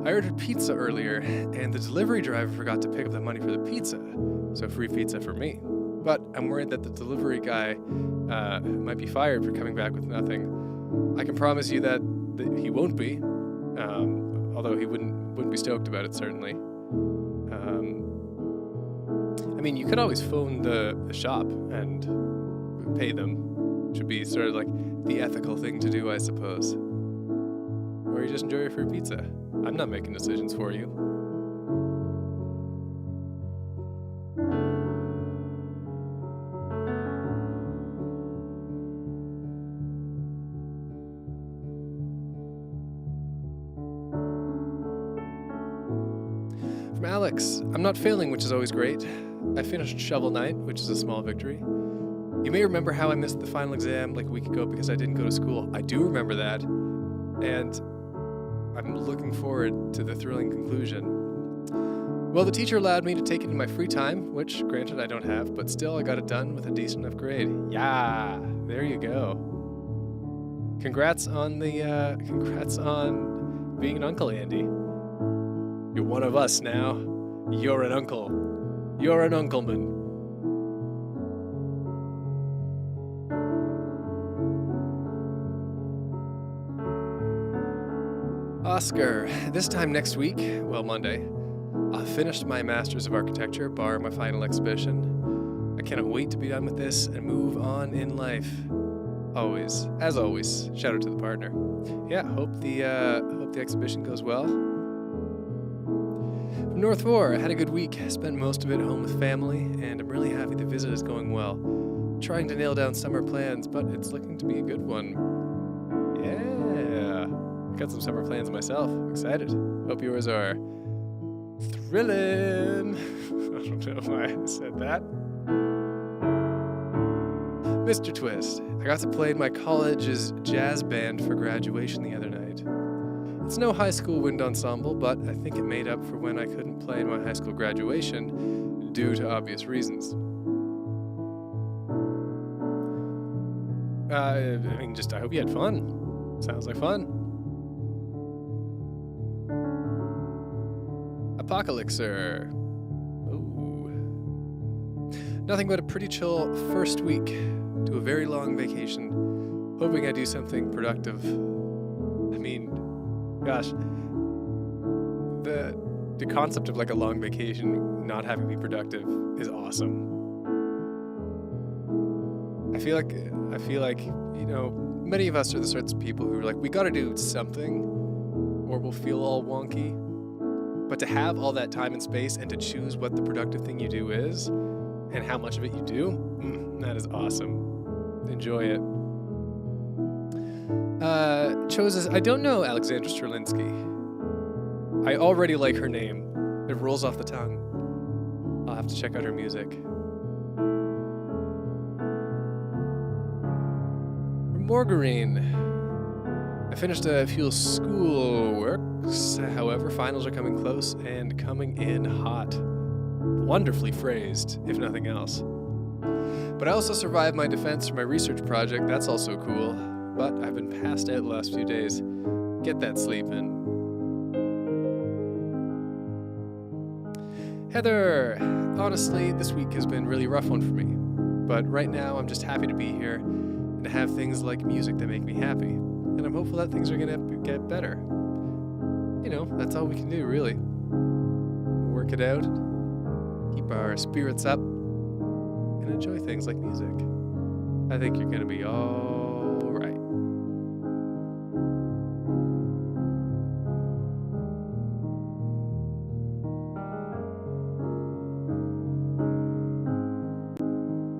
I ordered pizza earlier, and the delivery driver forgot to pick up the money for the pizza, so free pizza for me. But I'm worried that the delivery guy might be fired for coming back with nothing. I can promise you that he won't be, although he wouldn't be stoked about it, certainly. I mean, you could always phone the shop and pay them, which would be sort of like the ethical thing to do, I suppose. Or you just enjoy your free pizza. I'm not making decisions for you. From Alex, I'm not failing, which is always great. I finished Shovel Knight, which is a small victory. You may remember how I missed the final exam like a week ago because I didn't go to school. I do remember that, and I'm looking forward to the thrilling conclusion. Well, the teacher allowed me to take it in my free time, which, granted, I don't have, but still I got it done with a decent enough grade. Yeah, there you go. Congrats on being an uncle, Andy. You're one of us now. You're an uncle. You're an uncleman. Oscar, this time next week, well, Monday, I'll finish my Masters of Architecture, bar my final exhibition. I cannot wait to be done with this and move on in life. Always, as always, shout out to the partner. Yeah, hope the exhibition goes well. From North 4, I had a good week. I spent most of it home with family, and I'm really happy the visit is going well. Trying to nail down summer plans, but it's looking to be a good one. Yeah, I got some summer plans myself. I'm excited. Hope yours are thrilling. I don't know why I said that. Mr. Twist, I got to play in my college's jazz band for graduation the other night. It's no high school wind ensemble, but I think it made up for when I couldn't play in my high school graduation due to obvious reasons. I hope you had fun. Sounds like fun. Apocalypser. Ooh. Nothing but a pretty chill first week to a very long vacation. Hoping I do something productive. I mean, gosh, the concept of like a long vacation not having to be productive is awesome. I feel like, many of us are the sorts of people who are like, we gotta do something or we'll feel all wonky. But to have all that time and space and to choose what the productive thing you do is and how much of it you do, that is awesome. Enjoy it. Chose I don't know Alexandra Strelinsky. I already like her name. It rolls off the tongue. I'll have to check out her music. Morgarine. I finished a few school works. However, finals are coming close and coming in hot. Wonderfully phrased, if nothing else. But I also survived my defense for my research project. That's also cool. But I've been passed out the last few days. Get that sleep in. Heather, honestly, this week has been a really rough one for me. But right now, I'm just happy to be here and to have things like music that make me happy. And I'm hopeful that things are going to get better. You know, that's all we can do, really. Work it out, keep our spirits up, and enjoy things like music. I think you're going to be all right.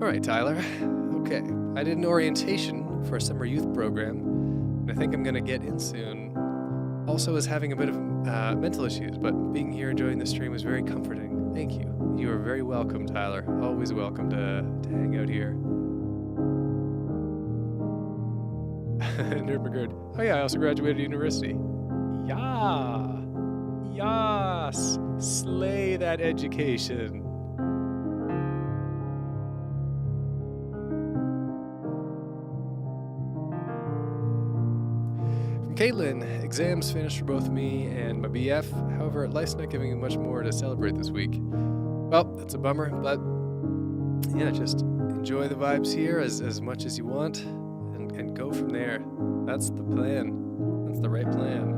All right, Tyler. Okay, I did an orientation for a summer youth program, and I think I'm going to get in soon. Also was having a bit of mental issues, but being here enjoying the stream was very comforting. Thank you. You are very welcome, Tyler. Always welcome to hang out here. Nerd McGurd. Oh yeah, I also graduated university. Yeah. Yas. Slay that education. Caitlin, exams finished for both me and my BF. However, life's not giving me much more to celebrate this week. Well, that's a bummer, but yeah, just enjoy the vibes here as much as you want and go from there. That's the plan. That's the right plan.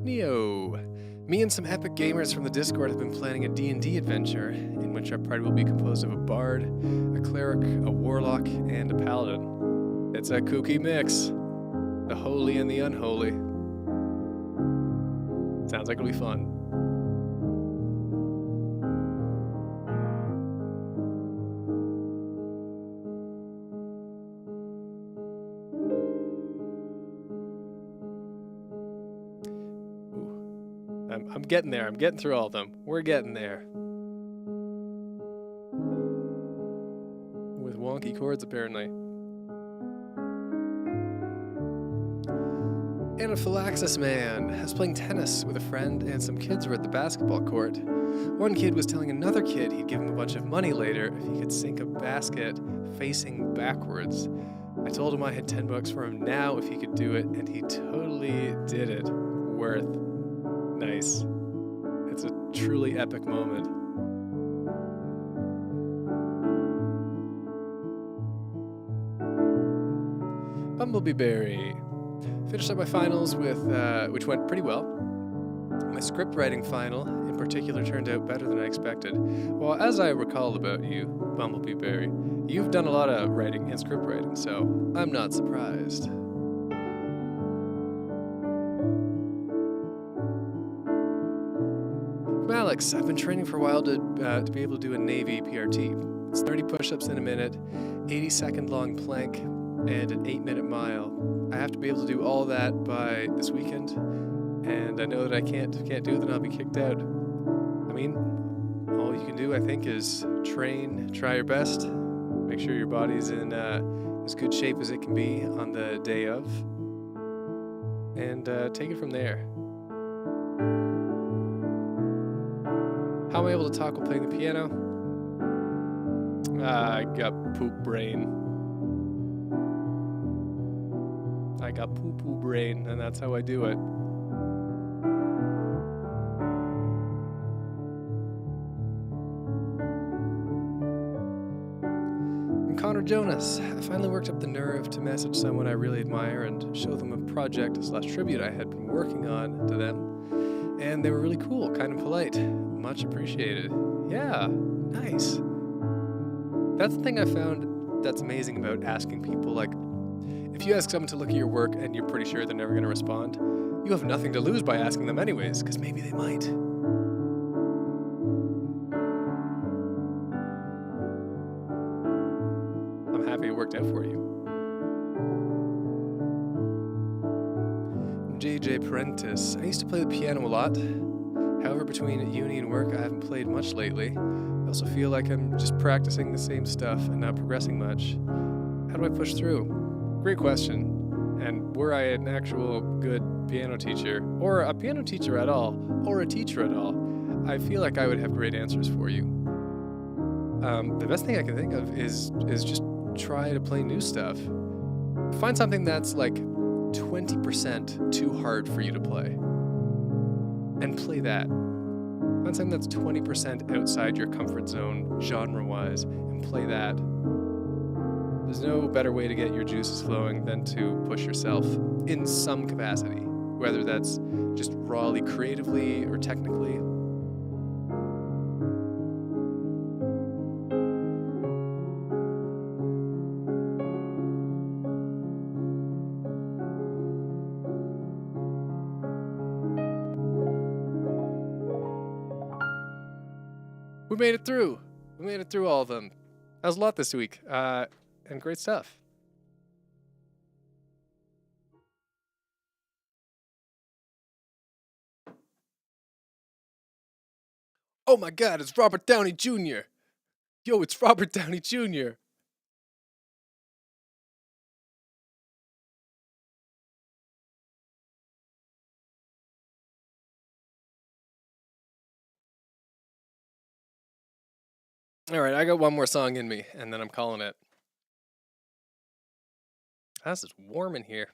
Neo. Me and some epic gamers from the Discord have been planning a D&D adventure in which our party will be composed of a bard, a cleric, a warlock, and a paladin. It's a kooky mix. The holy and the unholy. Sounds like it'll be fun. I'm getting there. I'm getting through all of them. We're getting there. With wonky chords, apparently. Anaphylaxis Man is playing tennis with a friend, and some kids were at the basketball court. One kid was telling another kid he'd give him a bunch of money later if he could sink a basket facing backwards. I told him I had $10 for him now if he could do it, and he totally did it. Worth. Nice. It's a truly epic moment. Bumblebee Berry. Finished up my finals with, which went pretty well. My script writing final, in particular, turned out better than I expected. Well, as I recall about you, Bumblebee Berry, you've done a lot of writing and script writing, so I'm not surprised. From Alex, I've been training for a while to be able to do a Navy PRT. It's 30 push-ups in a minute, 80-second long plank, and an 8-minute mile. I have to be able to do all that by this weekend, and I know that I can't do it, then I'll be kicked out. I mean, all you can do, I think, is train, try your best, make sure your body's in as good shape as it can be on the day of, and take it from there. How am I able to talk while playing the piano? I got poop brain. I got poo-poo brain, and that's how I do it. And Connor Jonas, I finally worked up the nerve to message someone I really admire and show them a project/tribute I had been working on to them. And they were really cool, kind of polite. Much appreciated. Yeah, nice. That's the thing I found that's amazing about asking people, like, if you ask someone to look at your work and you're pretty sure they're never going to respond, you have nothing to lose by asking them anyways, because maybe they might. I'm happy it worked out for you. JJ Prentice. I used to play the piano a lot. However, between uni and work, I haven't played much lately. I also feel like I'm just practicing the same stuff and not progressing much. How do I push through? Great question. And were I an actual good piano teacher, or a piano teacher at all, or a teacher at all, I feel like I would have great answers for you. The best thing I can think of is just try to play new stuff. Find something that's like 20% too hard for you to play, and play that. Find something that's 20% outside your comfort zone, genre-wise, and play that. There's no better way to get your juices flowing than to push yourself in some capacity, whether that's just rawly creatively or technically. We made it through. We made it through all of them. That was a lot this week. And great stuff. Oh my God, it's Robert Downey Jr. Yo, it's Robert Downey Jr. All right, I got one more song in me, and then I'm calling it. This is warm in here.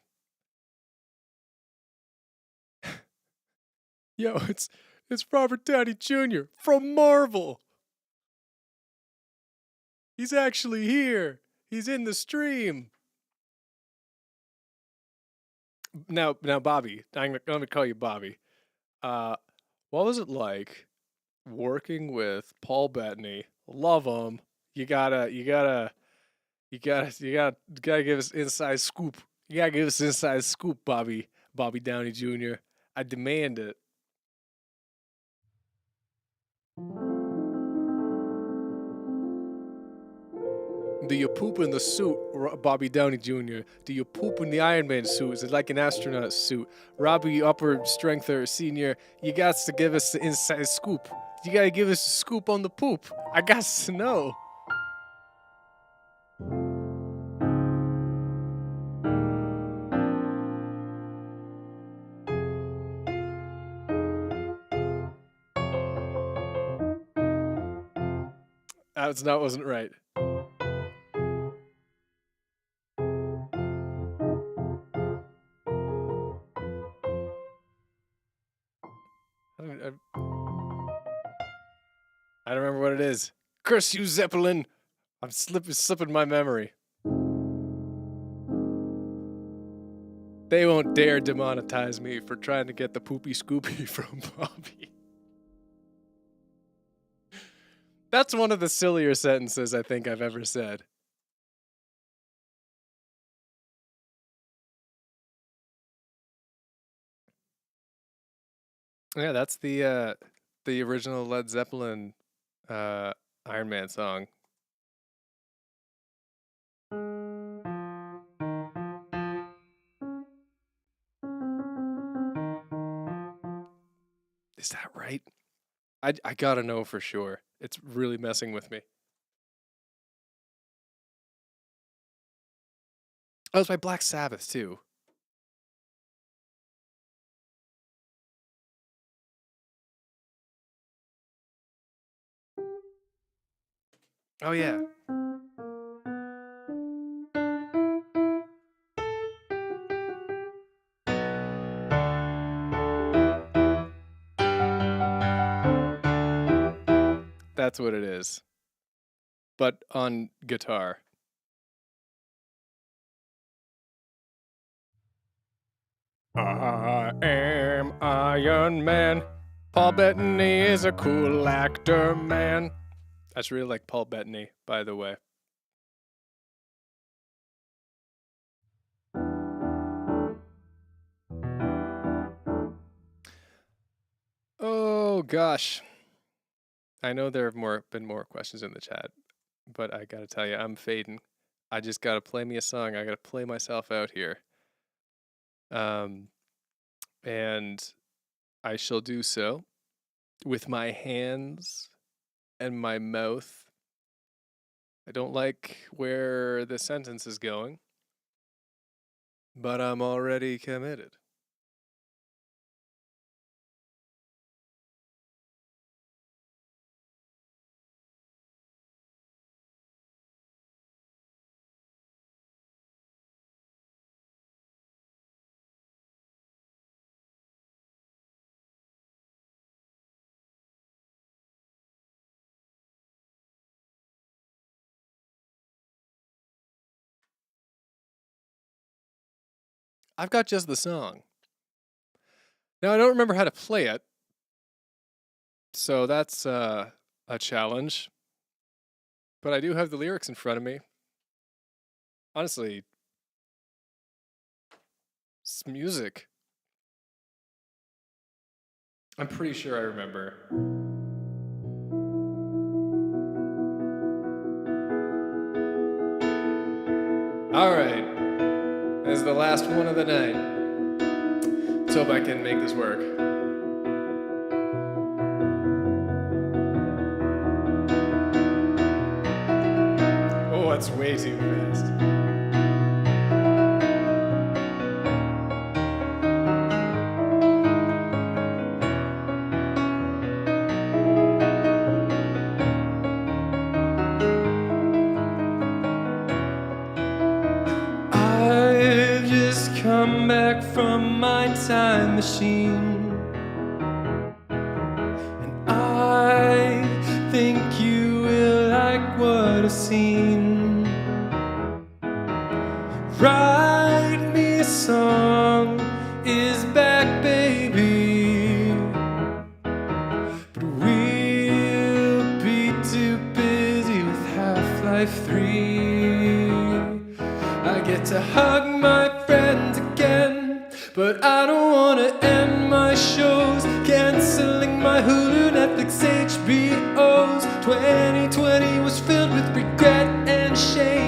Yo, it's Robert Downey Jr. from Marvel. He's actually here. He's in the stream. Now, Bobby, I'm gonna call you Bobby. What was it like working with Paul Bettany? Love him. You gotta give us inside scoop. You gotta give us inside scoop, Bobby Downey Jr. I demand it. Do you poop in the suit, Bobby Downey Jr.? Do you poop in the Iron Man suit? Is it like an astronaut suit? Robbie Upper Strengther Sr., you got to give us the inside scoop. You gotta give us a scoop on the poop. I got to know. That wasn't right. I don't remember what it is. Curse you, Zeppelin! I'm slipping my memory. They won't dare demonetize me for trying to get the poopy scoopy from Bobby. That's one of the sillier sentences I think I've ever said. Yeah, that's the original Led Zeppelin Iron Man song. Is that right? I gotta know for sure. It's really messing with me. Oh, it's by Black Sabbath too. Oh yeah. That's what it is. But on guitar. I am Iron Man. Paul Bettany is a cool actor, man. That's really like Paul Bettany, by the way. Oh gosh. I know there have been more questions in the chat, but I gotta tell you, I'm fading. I just gotta play me a song. I gotta play myself out here. And I shall do so with my hands and my mouth. I don't like where the sentence is going, but I'm already committed. I've got just the song. Now, I don't remember how to play it, so that's a challenge. But I do have the lyrics in front of me. Honestly, it's music. I'm pretty sure I remember. All right. This is the last one of the night. Let's hope I can make this work. Oh, that's way too fast. Come back from my time machine, and I think you will like what I've seen. Write me a song, is back, baby, but we'll be too busy with Half-Life 3. I get to hug my friends again, but I don't wanna end my shows, canceling my Hulu, Netflix, HBOs. 2020 was filled with regret and shame.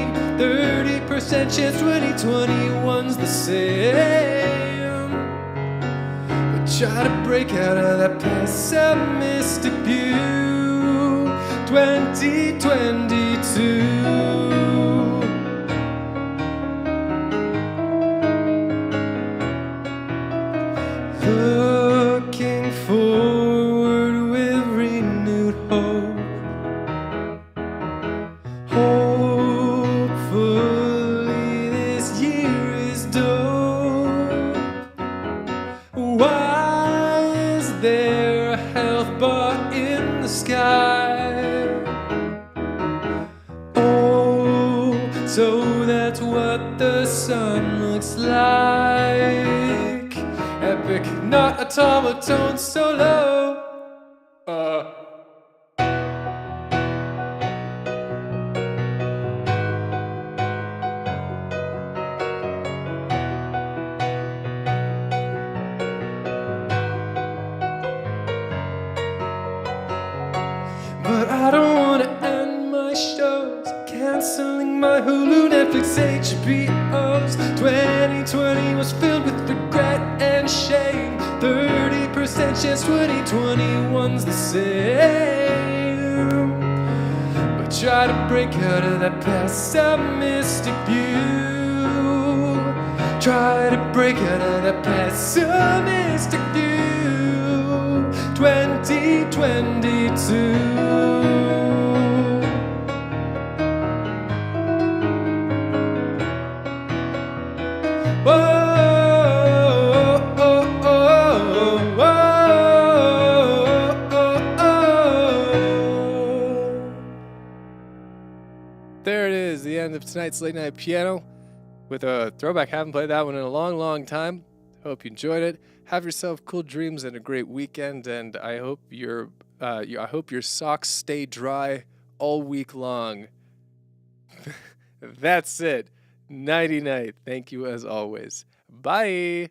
30% chance 2021's the same. But try to break out of that pessimistic view. 2022. Looking forward with renewed hope. Hopefully this year is dope. Why is there a health bar in the sky? Oh, so that's what the sun looks like. Epic, not automaton solo. But I don't wanna end my shows, canceling my Hulu, Netflix, HBOs. 2020 was filled with regret and shame. 30% chance 2021's the same. But try to break out of that pessimistic view. Try to break out of that pessimistic view. 2022. There it is, the end of tonight's Late Night Piano with a throwback. Haven't played that one in a long time. Hope you enjoyed it. Have yourself cool dreams and a great weekend, and I hope your socks stay dry all week long. That's it. Nighty night. Thank you as always. Bye.